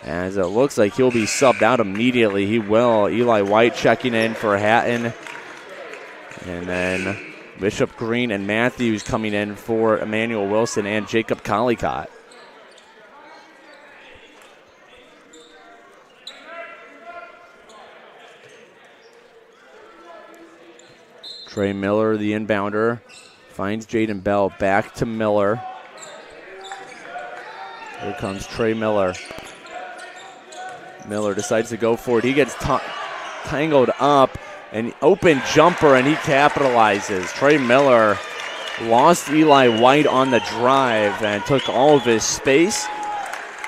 Speaker 1: as it looks like he'll be subbed out immediately. He will. Eli White checking in for Hatton. And then Bishop Green and Matthews coming in for Emmanuel Wilson and Jacob Collicott. Trey Miller, the inbounder, finds Jaden Bell. Back to Miller. Here comes Trey Miller. Miller decides to go for it. He gets tangled up, an open jumper, and he capitalizes. Trey Miller lost Eli White on the drive and took all of his space,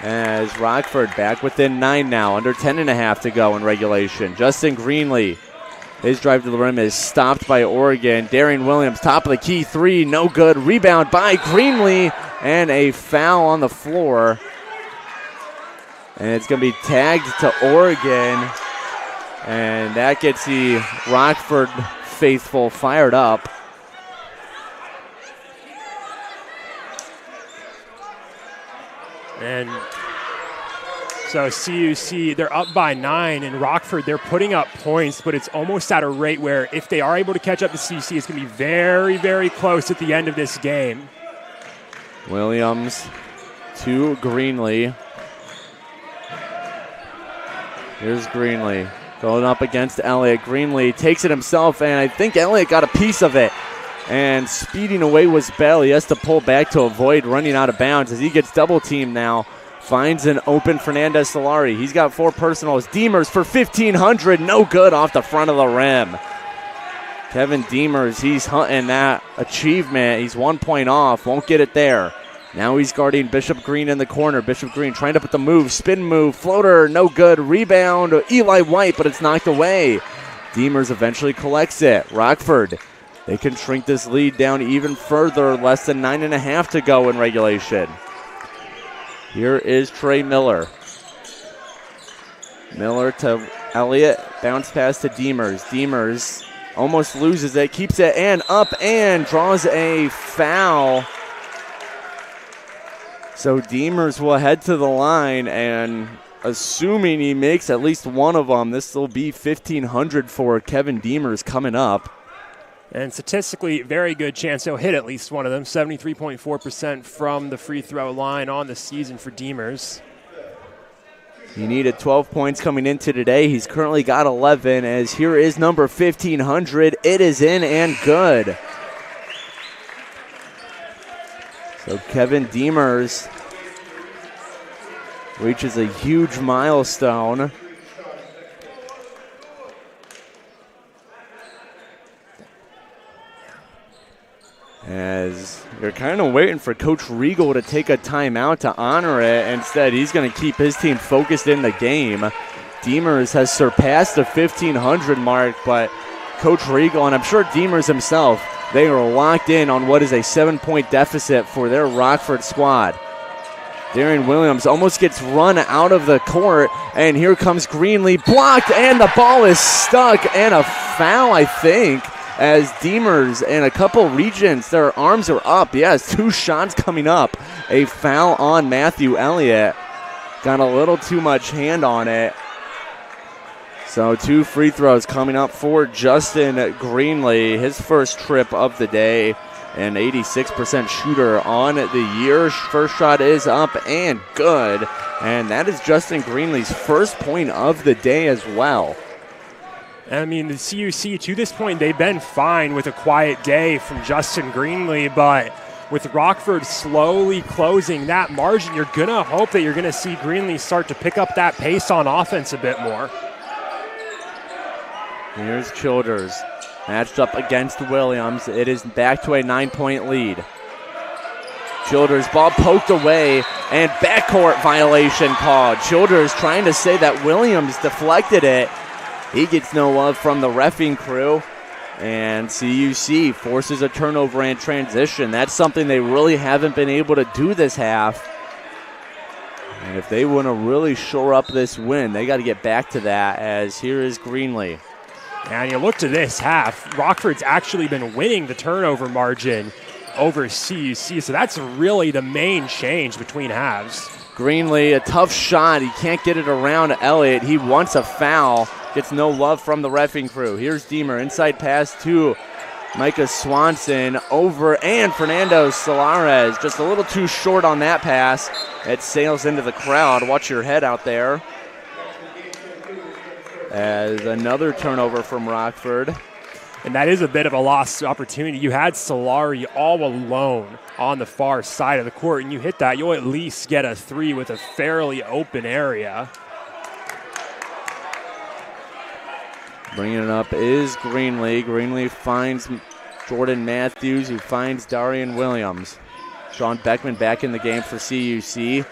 Speaker 1: as Rockford back within 9 now, under 10.5 to go in regulation. Justin Greenlee, his drive to the rim is stopped by Oregon. Darian Williams, top of the key, 3, no good. Rebound by Greenlee, and a foul on the floor. And it's going to be tagged to Oregon, and that gets the Rockford faithful fired up.
Speaker 2: And so CUC, they're up by 9, and Rockford, they're putting up points, but it's almost at a rate where if they are able to catch up to CUC, it's going to be very, very close at the end of this game.
Speaker 1: Williams to Greenlee. Here's Greenlee going up against Elliott. Greenlee takes it himself, and I think Elliott got a piece of it. And speeding away was Bell. He has to pull back to avoid running out of bounds as he gets double teamed now. Finds an open Fernandez Solari. He's got 4 personals. Demers for 1,500. No good off the front of the rim. Kevin Demers, he's hunting that achievement. He's 1 point off. Won't get it there. Now he's guarding Bishop Green in the corner. Bishop Green trying to put the move. Spin move. Floater. No good. Rebound. Eli White, but it's knocked away. Demers eventually collects it. Rockford, they can shrink this lead down even further. Less than 9.5 to go in regulation. Here is Trey Miller. Miller to Elliott. Bounce pass to Demers. Demers almost loses it. Keeps it and up and draws a foul. So Demers will head to the line, and assuming he makes at least one of them, this will be 1,500 for Kevin Demers coming up.
Speaker 2: And statistically, very good chance he'll hit at least one of them. 73.4% from the free throw line on the season for Demers.
Speaker 1: He needed 12 points coming into today. He's currently got 11, as here is number 1,500. It is in and good. So Kevin Demers reaches a huge milestone. As you're kind of waiting for Coach Regal to take a timeout to honor it. Instead, he's going to keep his team focused in the game. Demers has surpassed the 1,500 mark, but Coach Regal, and I'm sure Demers himself, they are locked in on what is a 7-point deficit for their Rockford squad. Darian Williams almost gets run out of the court, and here comes Greenlee, blocked, and the ball is stuck, and a foul, I think, as Demers and a couple Regents, their arms are up. Yes, 2 shots coming up. A foul on Matthew Elliott. Got a little too much hand on it. So 2 free throws coming up for Justin Greenlee, his first trip of the day, an 86% shooter on the year. First shot is up and good, and that is Justin Greenlee's first point of the day as well.
Speaker 2: I mean, the CUC, to this point, they've been fine with a quiet day from Justin Greenlee, but with Rockford slowly closing that margin, you're going to hope that you're going to see Greenlee start to pick up that pace on offense a bit more.
Speaker 1: Here's Childers, matched up against Williams. It is back to a 9-point lead. Childers, ball poked away, and backcourt violation called. Childers trying to say that Williams deflected it. He gets no love from the reffing crew, and CUC forces a turnover and transition. That's something they really haven't been able to do this half. And if they want to really shore up this win, they got to get back to that, as here is Greenlee.
Speaker 2: And you look to this half, Rockford's actually been winning the turnover margin over CUC, so that's really the main change between halves.
Speaker 1: Greenlee, a tough shot. He can't get it around Elliott. He wants a foul. Gets no love from the reffing crew. Here's Deemer, inside pass to Micah Swanson, over, and Fernando Solares. Just a little too short on that pass. It sails into the crowd. Watch your head out there. As another turnover from Rockford.
Speaker 2: And that is a bit of a lost opportunity. You had Solari all alone on the far side of the court, and you hit that, you'll at least get a 3 with a fairly open area.
Speaker 1: Bringing it up is Greenlee. Greenlee finds Jordan Matthews, who finds Darian Williams. Sean Beckman back in the game for CUC.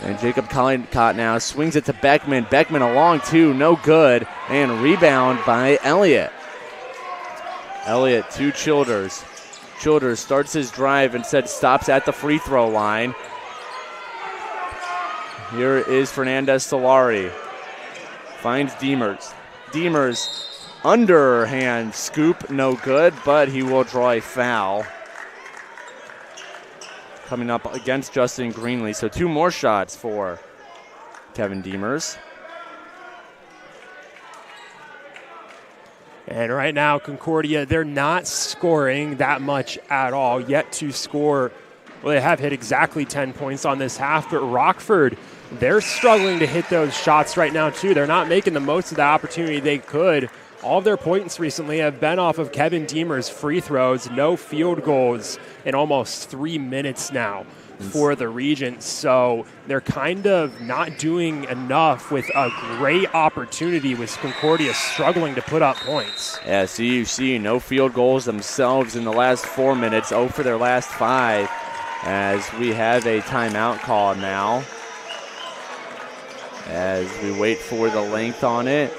Speaker 1: And Jacob Collincott now swings it to Beckman. Beckman along two, no good. And rebound by Elliott. Elliott to Childers. Childers starts his drive, instead stops at the free throw line. Here is Fernandez Solari. Finds Demers. Demers underhand scoop, no good, but he will draw a foul. Coming up against Justin Greenlee. So 2 more shots for Kevin Demers.
Speaker 2: And right now, Concordia, they're not scoring that much at all. Yet to score, well, they have hit exactly 10 points on this half, but Rockford, they're struggling to hit those shots right now too. They're not making the most of the opportunity they could. All of their points recently have been off of Kevin Demers' free throws. No field goals in almost 3 minutes now for the Regents. So they're kind of not doing enough with a great opportunity, with Concordia struggling to put up points.
Speaker 1: Yeah, CUC, no field goals themselves in the last 4 minutes, 0 for their last 5, as we have a timeout call now. As we wait for the length on it.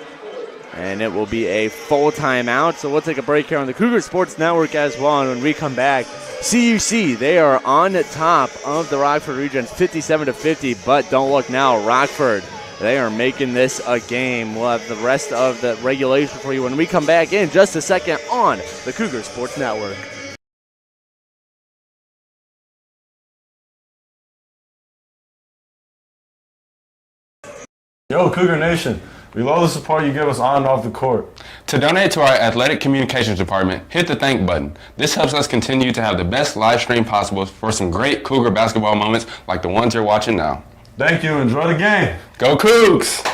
Speaker 1: And it will be a full timeout. So we'll take a break here on the Cougar Sports Network as well. And when we come back, CUC, they are on top of the Rockford Regents 57-50. But don't look now, Rockford, they are making this a game. We'll have the rest of the regulation for you when we come back in just a second on the Cougar Sports Network.
Speaker 10: Yo, Cougar Nation. We love the support you give us on and off the court.
Speaker 9: To donate to our athletic communications department, hit the thank button. This helps us continue to have the best live stream possible for some great Cougar basketball moments like the ones you're watching now.
Speaker 10: Thank you. Enjoy the game.
Speaker 9: Go Cougs!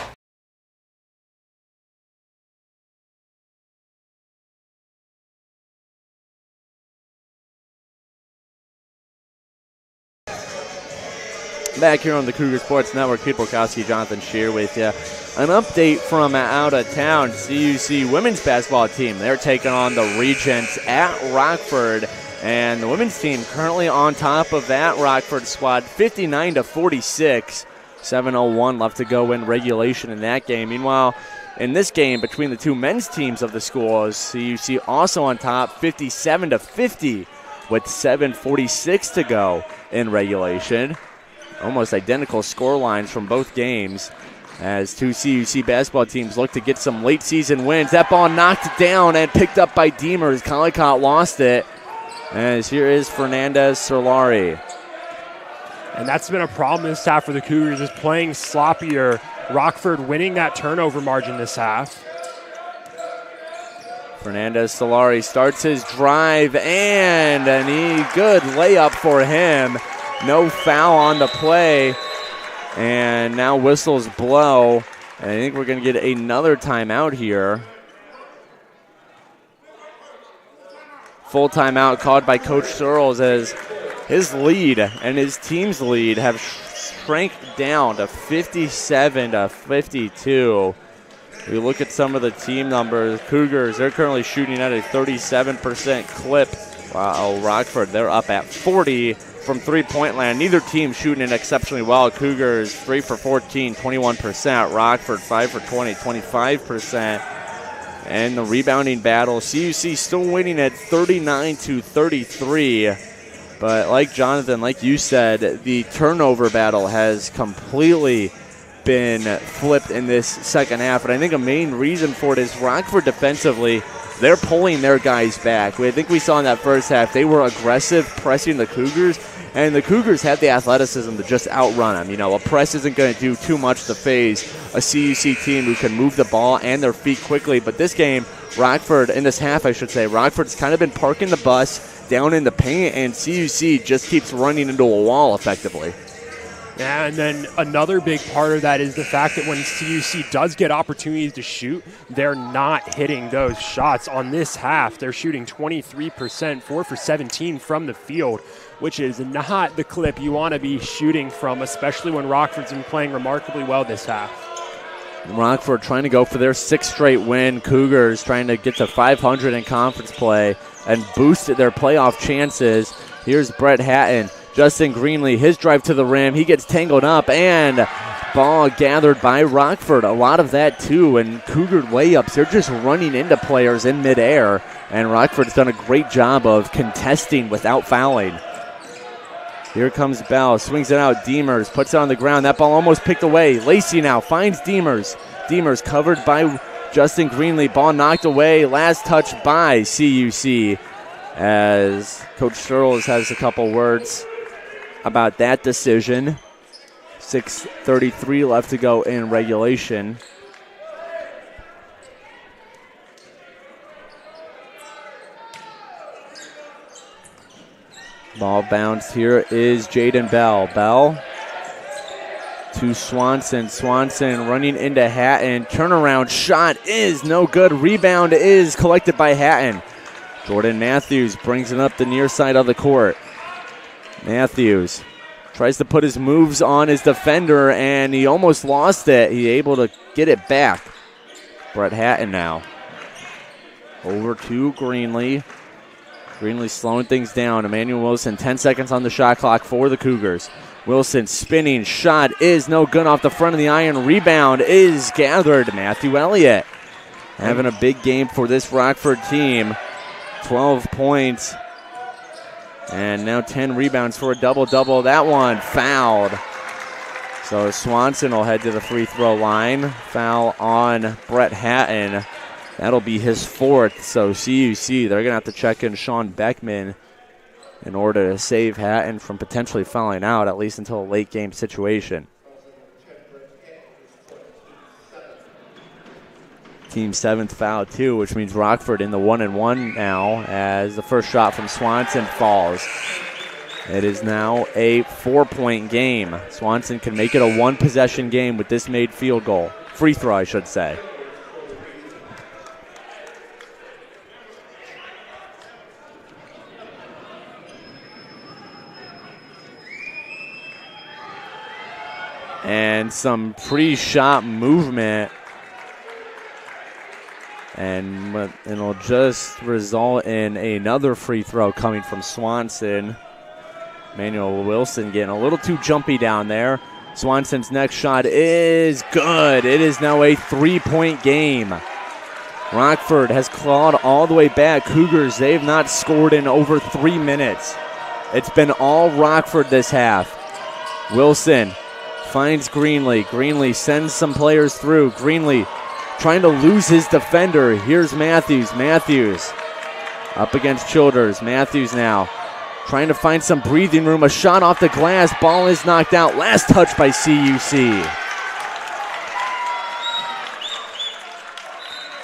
Speaker 1: Back here on the Cougar Sports Network, Pete Borkowski, Jonathan Shear with you. An update from out of town. CUC women's basketball team, they're taking on the Regents at Rockford. And the women's team currently on top of that Rockford squad, 59-46. 7:01 left to go in regulation in that game. Meanwhile, in this game between the two men's teams of the schools, CUC also on top, 57-50 with 7:46 to go in regulation. Almost identical score lines from both games as two CUC basketball teams look to get some late season wins. That ball knocked down and picked up by Demers. Collincott lost it. As here is Fernandez Solari.
Speaker 2: And that's been a problem this half for the Cougars, is playing sloppier. Rockford winning that turnover margin this half.
Speaker 1: Fernandez Solari starts his drive, and good layup for him. No foul on the play, and now whistles blow. And I think we're going to get another timeout here. Full timeout called by Coach Searles, as his lead and his team's lead have shrank down to 57-52. We look at some of the team numbers. Cougars, they're currently shooting at a 37% clip. Wow, Rockford, they're up at 40 from three-point land. Neither team shooting it exceptionally well. Cougars 3 for 14, 21%. Rockford 5 for 20, 25%. And the rebounding battle, CUC still winning at 39-33. But like Jonathan, like you said, the turnover battle has completely been flipped in this second half. And I think a main reason for it is Rockford defensively, they're pulling their guys back. I think we saw in that first half, they were aggressive pressing the Cougars, and the Cougars had the athleticism to just outrun them. You know, a press isn't going to do too much to phase a CUC team who can move the ball and their feet quickly. But this game, Rockford, in this half I should say, Rockford's kind of been parking the bus down in the paint, and CUC just keeps running into a wall effectively.
Speaker 2: Yeah, and then another big part of that is the fact that when CUC does get opportunities to shoot, they're not hitting those shots. On this half, they're shooting 23%, 4 for 17 from the field, which is not the clip you want to be shooting from, especially when Rockford's been playing remarkably well this half.
Speaker 1: Rockford trying to go for their 6th straight win. Cougars trying to get to 500 in conference play and boost their playoff chances. Here's Brett Hatton. Justin Greenlee, his drive to the rim. He gets tangled up, and ball gathered by Rockford. A lot of that, too. And Cougar layups, they're just running into players in midair. And Rockford's done a great job of contesting without fouling. Here comes Bell, swings it out. Demers puts it on the ground. That ball almost picked away. Lacey now finds Demers. Demers covered by Justin Greenlee. Ball knocked away. Last touch by CUC, as Coach Searles has a couple words about that decision. 6:33 left to go in regulation. Ball bounced. Here is Jaden Bell. Bell to Swanson. Swanson running into Hatton. Turnaround shot is no good. Rebound is collected by Hatton. Jordan Matthews brings it up the near side of the court. Matthews tries to put his moves on his defender, and he almost lost it. He able to get it back. Brett Hatton now. Over to Greenlee. Greenlee slowing things down. Emmanuel Wilson, 10 seconds on the shot clock for the Cougars. Wilson spinning, shot is no good off the front of the iron. Rebound is gathered. Matthew Elliott having a big game for this Rockford team. 12 points. And now 10 rebounds for a double-double. That one fouled. So Swanson will head to the free throw line. Foul on Brett Hatton. That'll be his 4th. So CUC, they're going to have to check in Sean Beckman in order to save Hatton from potentially fouling out, at least until a late game situation. Team 7th foul too, which means Rockford in the 1-1 now as the first shot from Swanson falls. It is now a 4-point game. Swanson can make it a 1-possession game with this made field goal. Free throw, I should say. And some pre-shot movement. And it'll just result in another free throw coming from Swanson. Emmanuel Wilson getting a little too jumpy down there. Swanson's next shot is good. It is now a 3-point game. Rockford has clawed all the way back. Cougars, they've not scored in over 3 minutes. It's been all Rockford this half. Wilson finds Greenlee. Greenlee sends some players through. Greenlee trying to lose his defender. Here's Matthews. Matthews up against Childers. Matthews now trying to find some breathing room. A shot off the glass. Ball is knocked out. Last touch by CUC.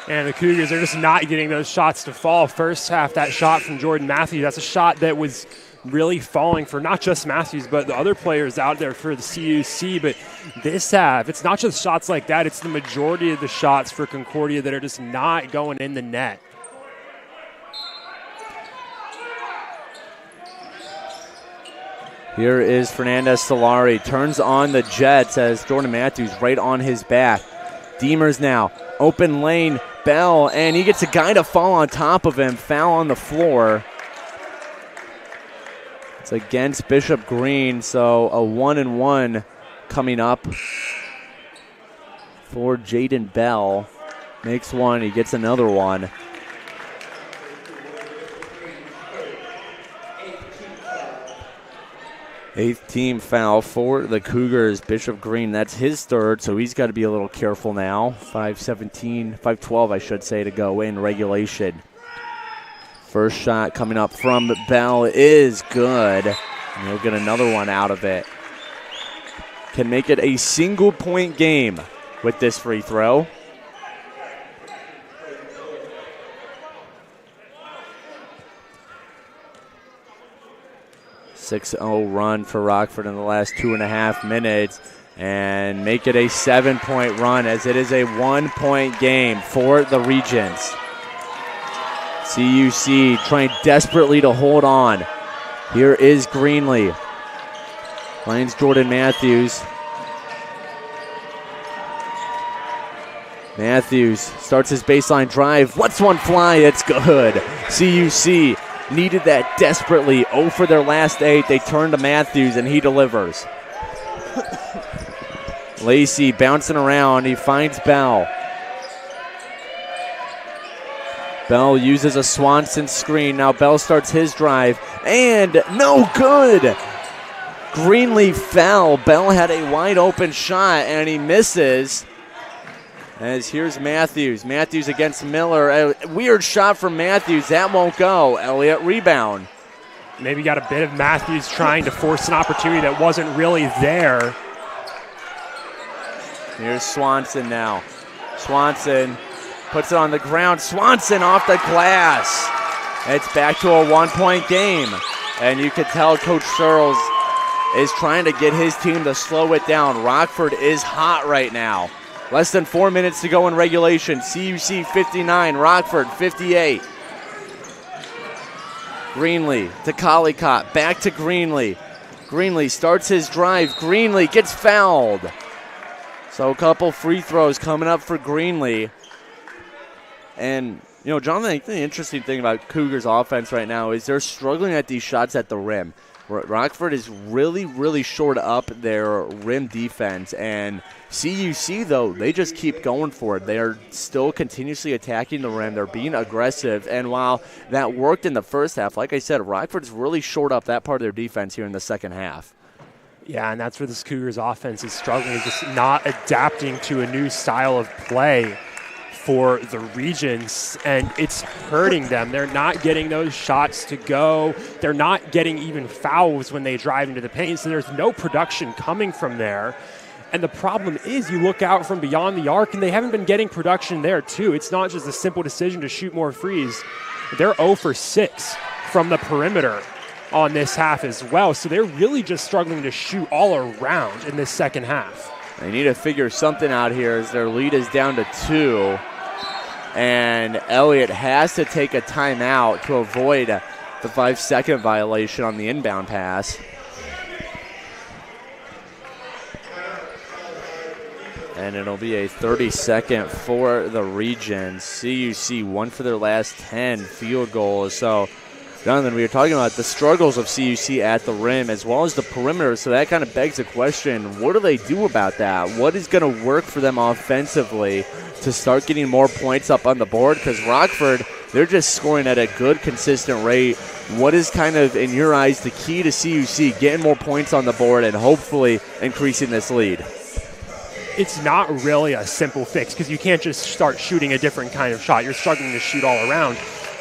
Speaker 2: And the Cougars are just not getting those shots to fall. First half, that shot from Jordan Matthews, that's a shot that was really falling for not just Matthews, but the other players out there for the CUC. But this half, it's not just shots like that, it's the majority of the shots for Concordia that are just not going in the net.
Speaker 1: Here is Fernandez Solari. Turns on the Jets as Jordan Matthews right on his back. Demers now. Open lane. Bell. And he gets a guy to fall on top of him. Foul on the floor. It's against Bishop Green. So a 1-1 coming up for Jaden Bell. Makes one. He gets another one. Eighth team foul for the Cougars. Bishop Green, that's his third, so he's got to be a little careful now. 5:12, I should say, to go in regulation. First shot coming up from Bell is good. And he'll get another one out of it. Can make it a single-point game with this free throw. .6-0 run for Rockford in the last 2.5 minutes and make it a 7-point run as it is a 1-point game for the Regents. CUC trying desperately to hold on. Here is Greenlee. Finds Jordan Matthews. Matthews starts his baseline drive. What's one fly? It's good. CUC needed that desperately. 0 for their last 8. They turn to Matthews, and he delivers. Lacey bouncing around. He finds Bell. Bell uses a Swanson screen. Now Bell starts his drive, and no good. Greenlee fell. Bell had a wide open shot, and he misses. As here's Matthews. Matthews against Miller. A weird shot from Matthews. That won't go. Elliott rebound.
Speaker 2: Maybe got a bit of Matthews trying to force an opportunity that wasn't really there.
Speaker 1: Here's Swanson now. Swanson puts it on the ground. Swanson off the glass. It's back to a 1-point game. And you can tell Coach Searles is trying to get his team to slow it down. Rockford is hot right now. Less than 4 minutes to go in regulation. CUC 59, Rockford 58. Greenlee to Collicott, back to Greenlee. Greenlee starts his drive. Greenlee gets fouled. So a couple free throws coming up for Greenlee. And, you know, Jonathan, I think the interesting thing about Cougars' offense right now is they're struggling at these shots at the rim. Rockford is really, really short up their rim defense. And CUC, though, they just keep going for it. They are still continuously attacking the rim. They're being aggressive. And while that worked in the first half, like I said, Rockford's really short up that part of their defense here in the second half.
Speaker 2: Yeah, and that's where this Cougars offense is struggling, just not adapting to a new style of play for the Regents, and it's hurting them. They're not getting those shots to go. They're not getting even fouls when they drive into the paint, so there's no production coming from there. And the problem is you look out from beyond the arc, and they haven't been getting production there, too. It's not just a simple decision to shoot more threes. They're 0 for 6 from the perimeter on this half as well, so they're really just struggling to shoot all around in this second half.
Speaker 1: They need to figure something out here as their lead is down to 2. And Elliott has to take a timeout to avoid the 5-second violation on the inbound pass. And it'll be a 30-second for the Regents. CUC 1 for their last 10 field goals. So, Jonathan, we were talking about the struggles of CUC at the rim as well as the perimeter, so that kind of begs the question, what do they do about that? What is going to work for them offensively to start getting more points up on the board? Because Rockford, they're just scoring at a good, consistent rate. What is kind of, in your eyes, the key to CUC getting more points on the board and hopefully increasing this lead?
Speaker 2: It's not really a simple fix because you can't just start shooting a different kind of shot. You're struggling to shoot all around.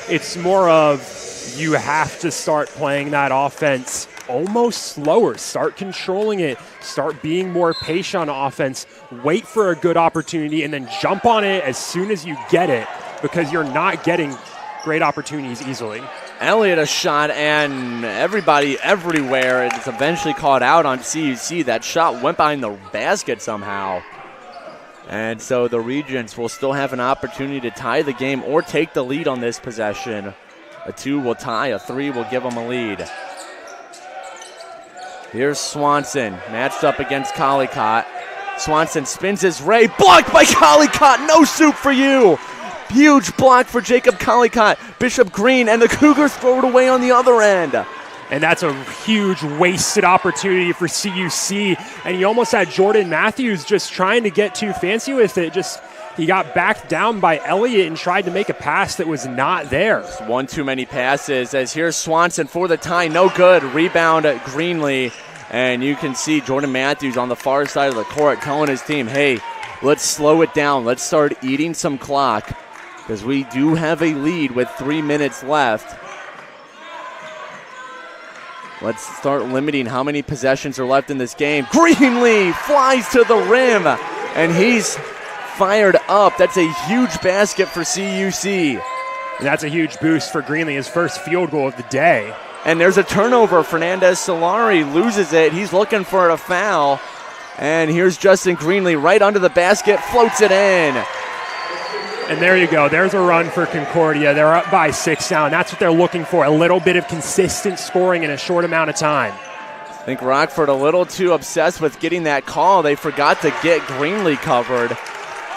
Speaker 2: It's more of you have to start playing that offense almost slower. Start controlling it. Start being more patient on offense. Wait for a good opportunity and then jump on it as soon as you get it because you're not getting great opportunities easily.
Speaker 1: Elliott a shot, and everybody everywhere is eventually called out on CUC. That shot went behind the basket somehow. And so the Regents will still have an opportunity to tie the game or take the lead on this possession. A 2 will tie, a 3 will give them a lead. Here's Swanson, matched up against Collicott. Swanson spins his ray, blocked by Collicott, no soup for you. Huge block for Jacob Collicott. Bishop Green and the Cougars throw it away on the other end.
Speaker 2: And that's a huge wasted opportunity for CUC. And you almost had Jordan Matthews just trying to get too fancy with it. He got backed down by Elliott and tried to make a pass that was not there.
Speaker 1: Just one too many passes as here's Swanson for the tie. No good. Rebound at Greenlee. And you can see Jordan Matthews on the far side of the court telling his team, hey, let's slow it down. Let's start eating some clock because we do have a lead with 3 minutes left. Let's start limiting how many possessions are left in this game. Greenlee flies to the rim, and he's fired up. That's a huge basket for CUC.
Speaker 2: And that's a huge boost for Greenlee, his first field goal of the day.
Speaker 1: And there's a turnover. Fernandez Solari loses it. He's looking for a foul. And here's Justin Greenlee right under the basket, floats it in.
Speaker 2: And there you go. There's a run for Concordia. They're up by 6 now, and that's what they're looking for, a little bit of consistent scoring in a short amount of time.
Speaker 1: I think Rockford a little too obsessed with getting that call. They forgot to get Greenlee covered.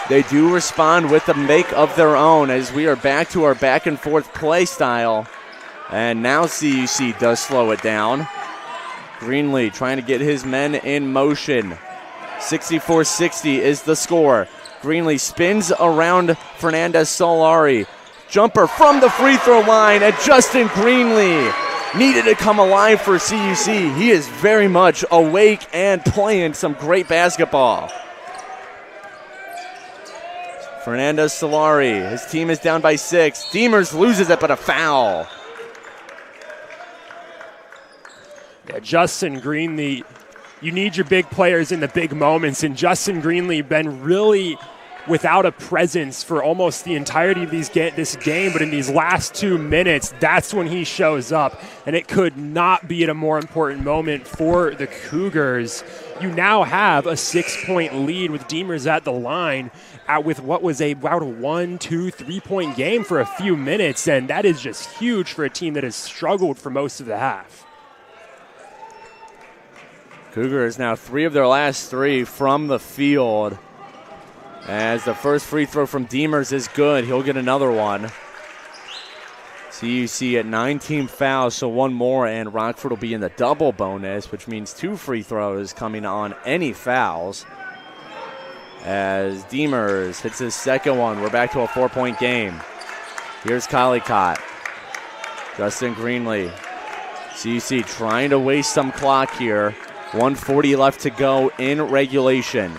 Speaker 1: They do respond with a make of their own as we are back to our back and forth play style. And now CUC does slow it down. Greenlee trying to get his men in motion. 64-60 is the score. Greenlee spins around Fernandez Solari. Jumper from the free throw line, and Justin Greenlee needed to come alive for CUC. He is very much awake and playing some great basketball. Fernandez Solari, his team is down by 6. Demers loses it, but a foul.
Speaker 2: Yeah, Justin Greenlee, you need your big players in the big moments, and Justin Greenlee been really without a presence for almost the entirety of this game, but in these last 2 minutes, that's when he shows up, and it could not be at a more important moment for the Cougars. You now have a 6-point lead with Demers at the line with what was about a 1, 2, 3-point game for a few minutes, and that is just huge for a team that has struggled for most of the half.
Speaker 1: Cougars now 3 of their last 3 from the field. As the first free throw from Demers is good, he'll get another one. CUC at 19 fouls, so 1 more, and Rockford will be in the double bonus, which means 2 free throws coming on any fouls. As Demers hits his second one, we're back to a 4-point game. Here's Collicott. Justin Greenlee. CUC trying to waste some clock here. 1:40 left to go in regulation.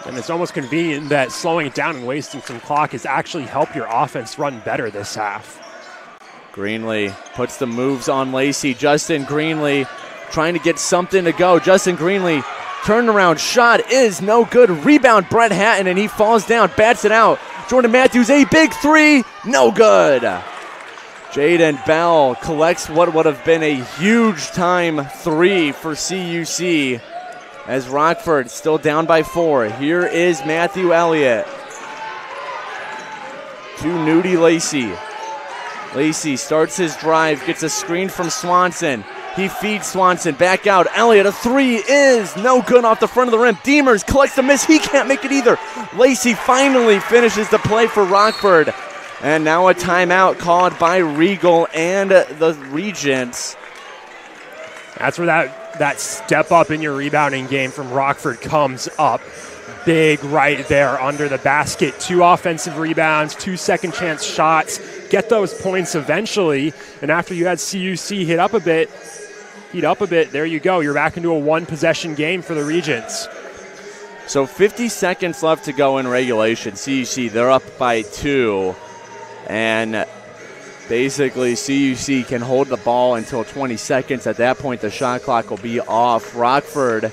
Speaker 2: And it's almost convenient that slowing it down and wasting some clock has actually helped your offense run better this half.
Speaker 1: Greenlee puts the moves on Lacey. Justin Greenlee trying to get something to go. Justin Greenlee, turnaround shot is no good. Rebound Brett Hatton, and he falls down, bats it out. Jordan Matthews, a big 3, no good. Jaden Bell collects what would have been a huge time 3 for CUC. As Rockford still down by 4. Here is Matthew Elliott. To Nudie Lacey. Lacey starts his drive, gets a screen from Swanson. He feeds Swanson back out. Elliott, a 3 is no good off the front of the rim. Demers collects the miss. He can't make it either. Lacey finally finishes the play for Rockford. And now a timeout called by Regal and the Regents.
Speaker 2: That's where that step up in your rebounding game from Rockford comes up big right there under the basket. 2 offensive rebounds, 2 second chance shots. Get those points eventually. And after you had CUC heat up a bit, there you go. You're back into a 1-possession game for the Regents.
Speaker 1: So 50 seconds left to go in regulation. CUC, they're up by 2. And basically, CUC can hold the ball until 20 seconds. At that point, the shot clock will be off. Rockford,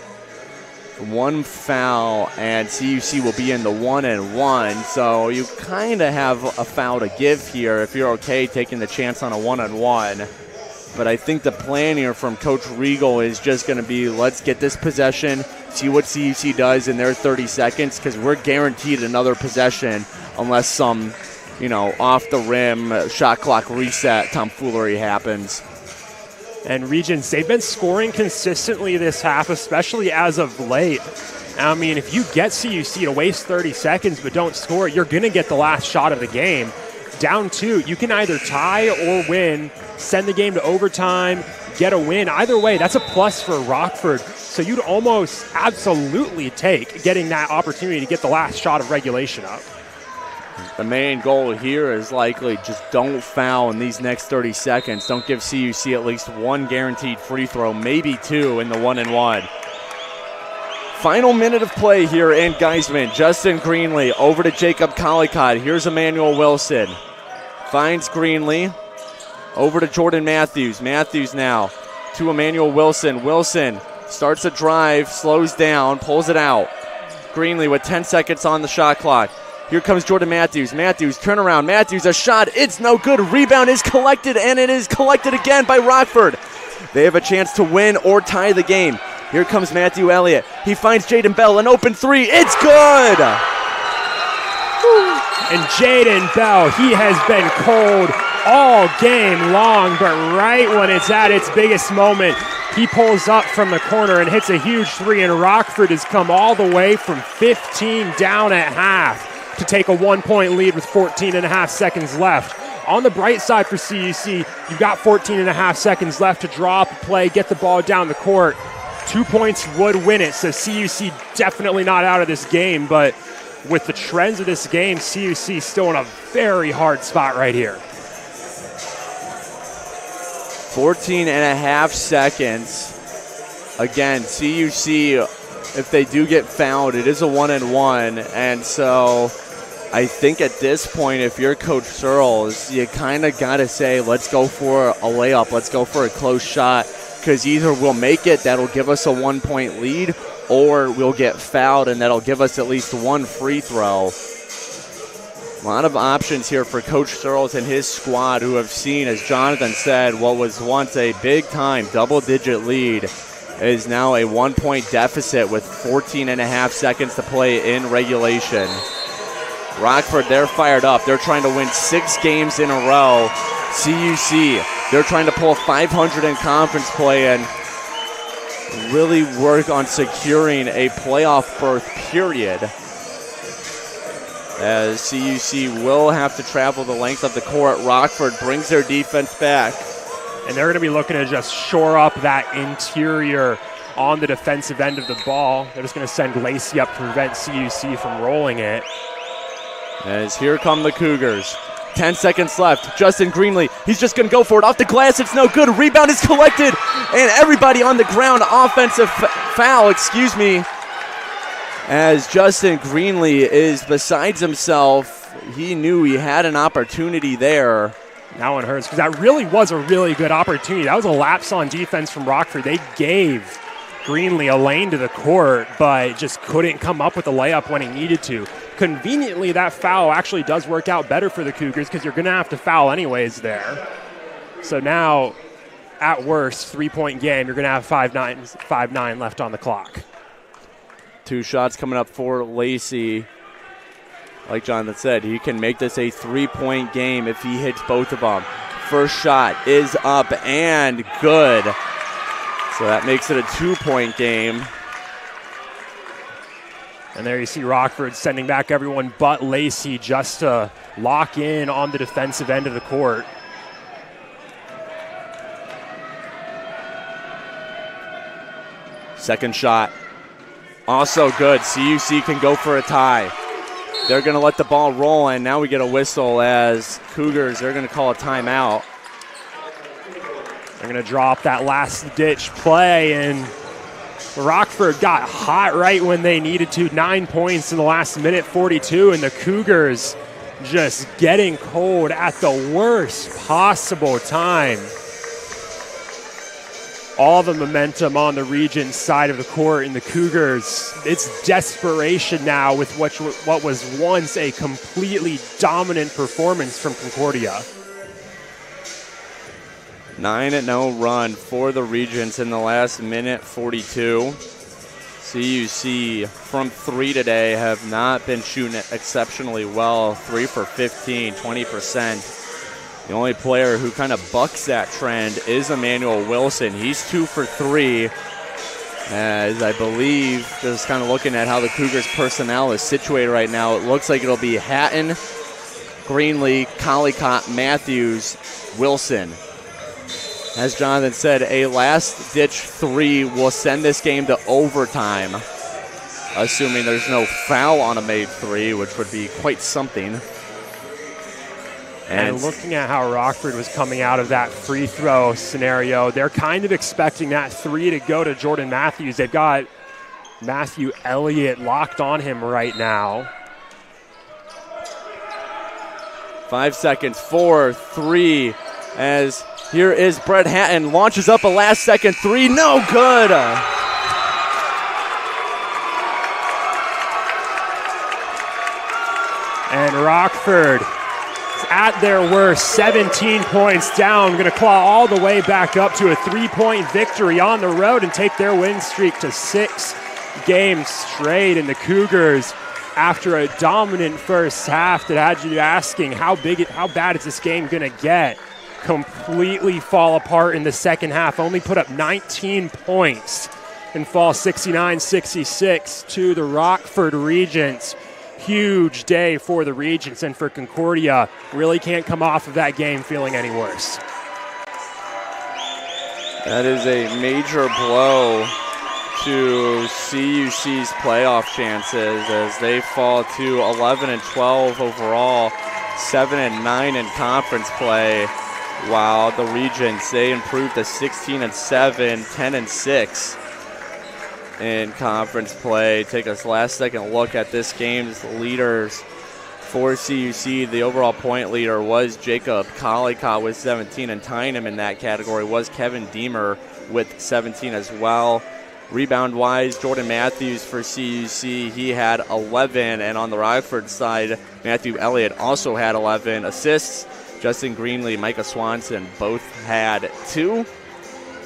Speaker 1: 1 foul, and CUC will be in the 1-and-1. So you kind of have a foul to give here if you're okay taking the chance on a 1-on-1. But I think the plan here from Coach Regal is just going to be, let's get this possession, see what CUC does in their 30 seconds, because we're guaranteed another possession unless some off the rim, shot clock reset tomfoolery happens.
Speaker 2: And Regents, they've been scoring consistently this half, especially as of late. I mean, if you get CUC to waste 30 seconds but don't score, you're going to get the last shot of the game. Down 2, you can either tie or win, send the game to overtime, get a win. Either way, that's a plus for Rockford. So you'd almost absolutely take getting that opportunity to get the last shot of regulation up.
Speaker 1: The main goal here is likely just don't foul in these next 30 seconds. Don't give CUC at least 1 guaranteed free throw, maybe 2 in the 1-and-1. Final minute of play here in Geisman. Justin Greenlee over to Jacob Collicott. Here's Emmanuel Wilson. Finds Greenlee. Over to Jordan Matthews. Matthews now to Emmanuel Wilson. Wilson starts a drive, slows down, pulls it out. Greenlee with 10 seconds on the shot clock. Here comes Jordan Matthews. Matthews, turnaround. Matthews, a shot. It's no good. Rebound is collected, and it is collected again by Rockford. They have a chance to win or tie the game. Here comes Matthew Elliott. He finds Jaden Bell, an open 3. It's good!
Speaker 2: And Jaden Bell, he has been cold all game long, but right when it's at its biggest moment, he pulls up from the corner and hits a huge three, and Rockford has come all the way from 15 down at half to take a 1-point lead with 14 and a half seconds left. On the bright side for CUC, you've got 14 and a half seconds left to draw up a play, get the ball down the court. 2 points would win it, so CUC definitely not out of this game, but with the trends of this game, CUC still in a very hard spot right here.
Speaker 1: 14 and a half seconds. Again, CUC, if they do get fouled, it is a 1-and-1, and so I think at this point, if you're Coach Searles, you kind of got to say, let's go for a layup, let's go for a close shot, because either we'll make it, that'll give us a 1-point lead, or we'll get fouled, and that'll give us at least one free throw. A lot of options here for Coach Searles and his squad, who have seen, as Jonathan said, what was once a big-time double-digit lead is now a 1-point deficit with 14 and a half seconds to play in regulation. Rockford, they're fired up. They're trying to win 6 games in a row. CUC, they're trying to pull 500 in conference play and really work on securing a playoff berth, period. As CUC will have to travel the length of the court. Rockford brings their defense back.
Speaker 2: And they're going to be looking to just shore up that interior on the defensive end of the ball. They're just going to send Lacey up to prevent CUC from rolling it.
Speaker 1: As here come the Cougars. 10 seconds left. Justin Greenlee, he's just going to go for it. Off the glass, it's no good. Rebound is collected. And everybody on the ground, offensive foul, As Justin Greenlee is besides himself. He knew he had an opportunity there.
Speaker 2: That one hurts because that really was a really good opportunity. That was a lapse on defense from Rockford. They gave Greenlee a lane to the court, but just couldn't come up with a layup when he needed to. Conveniently, that foul actually does work out better for the Cougars because you're going to have to foul anyways there. So now, at worst, 3-point game, you're going to have 5-9 left on the clock.
Speaker 1: 2 shots coming up for Lacey. Like Jonathan said, he can make this a 3-point game if he hits both of them. First shot is up and good. So that makes it a 2-point game.
Speaker 2: And there you see Rockford sending back everyone but Lacey just to lock in on the defensive end of the court.
Speaker 1: Second shot. Also good. CUC can go for a tie. They're going to let the ball roll, and now we get a whistle as Cougars, they're going to call a timeout.
Speaker 2: They're going to drop that last-ditch play, and Rockford got hot right when they needed to. 9 points in the last minute 42, and the Cougars just getting cold at the worst possible time. All the momentum on the Regents side of the court, and the Cougars, it's desperation now with what was once a completely dominant performance from Concordia.
Speaker 1: 9-0 run for the Regents in the last minute 42. CUC from 3 today have not been shooting exceptionally well. 3 for 15, 20%. The only player who kind of bucks that trend is Emmanuel Wilson. He's 2 for 3. As I believe, just kind of looking at how the Cougars personnel is situated right now, it looks like it'll be Hatton, Greenlee, Collicott, Matthews, Wilson. As Jonathan said, a last-ditch 3 will send this game to overtime, assuming there's no foul on a made 3, which would be quite something.
Speaker 2: And looking at how Rockford was coming out of that free throw scenario, they're kind of expecting that 3 to go to Jordan Matthews. They've got Matthew Elliott locked on him right now.
Speaker 1: 5 seconds, 4, 3, as here is Brett Hatton, launches up a last-second 3, no good.
Speaker 2: And Rockford, at their worst, 17 points down, going to claw all the way back up to a 3-point victory on the road and take their win streak to 6 games straight. And the Cougars after a dominant first half that had you asking how bad is this game going to get, completely fall apart in the second half. Only put up 19 points and fall 69-66 to the Rockford Regents. Huge day for the Regents and for Concordia. Really can't come off of that game feeling any worse.
Speaker 1: That is a major blow to CUC's playoff chances as they fall to 11-12 overall, 7-9 in conference play, while the Regents, they improved to 16-7, 10-6 in conference play. Take a last second look at this game's leaders. For CUC, the overall point leader was Jacob Collicott with 17, and tying him in that category was Kevin Deemer with 17 as well. Rebound-wise, Jordan Matthews for CUC, he had 11, and on the Rockford side, Matthew Elliott also had 11 assists. Justin Greenlee, Micah Swanson both had 2,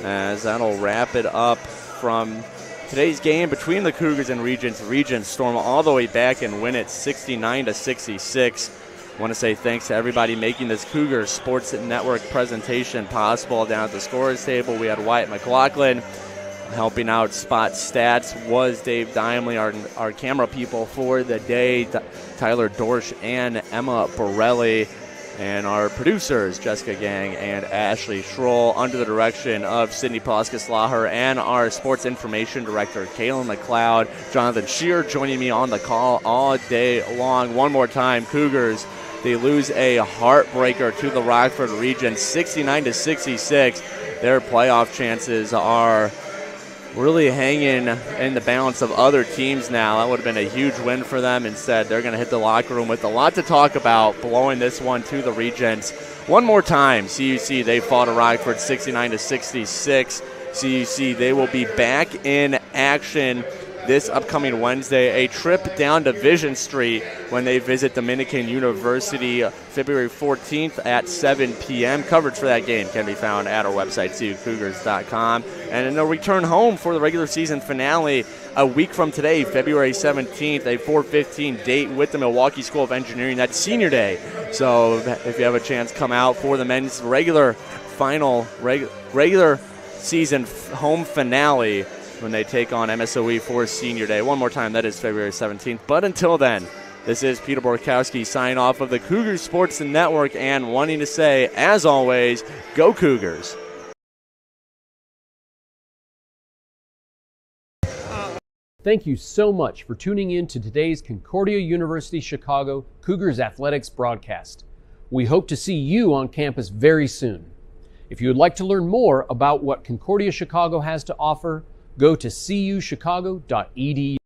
Speaker 1: as that'll wrap it up from today's game between the Cougars and Regents. Regents storm all the way back and win it 69-66. I want to say thanks to everybody making this Cougars Sports Network presentation possible. Down at the scorers table, we had Wyatt McLaughlin. Helping out Spot Stats was Dave Dimley, our camera people for the day, Tyler Dorsch and Emma Borelli. And our producers, Jessica Gang and Ashley Schroll, under the direction of Sydney Palaska-Slaher, and our sports information director, Kaylin McLeod. Jonathan Shear joining me on the call all day long. One more time, Cougars, they lose a heartbreaker to the Rockford Regents, 69-66. Their playoff chances are really hanging in the balance of other teams now. That would have been a huge win for them. Instead, they're going to hit the locker room with a lot to talk about, blowing this one to the Regents. One more time, CUC, they fought to Rockford 69-66. CUC, they will be back in action this upcoming Wednesday, a trip down Division Street when they visit Dominican University February 14th at 7 p.m. Coverage for that game can be found at our website, CUCougars.com. And then they'll return home for the regular season finale a week from today, February 17th, a 4:15 date with the Milwaukee School of Engineering. That's senior day. So if you have a chance, come out for the men's regular season home finale when they take on MSOE for Senior Day. One more time, that is February 17th. But until then, this is Peter Borkowski signing off of the Cougars Sports Network and wanting to say, as always, go Cougars.
Speaker 3: Thank you so much for tuning in to today's Concordia University Chicago Cougars Athletics broadcast. We hope to see you on campus very soon. If you would like to learn more about what Concordia Chicago has to offer, go to cuchicago.edu.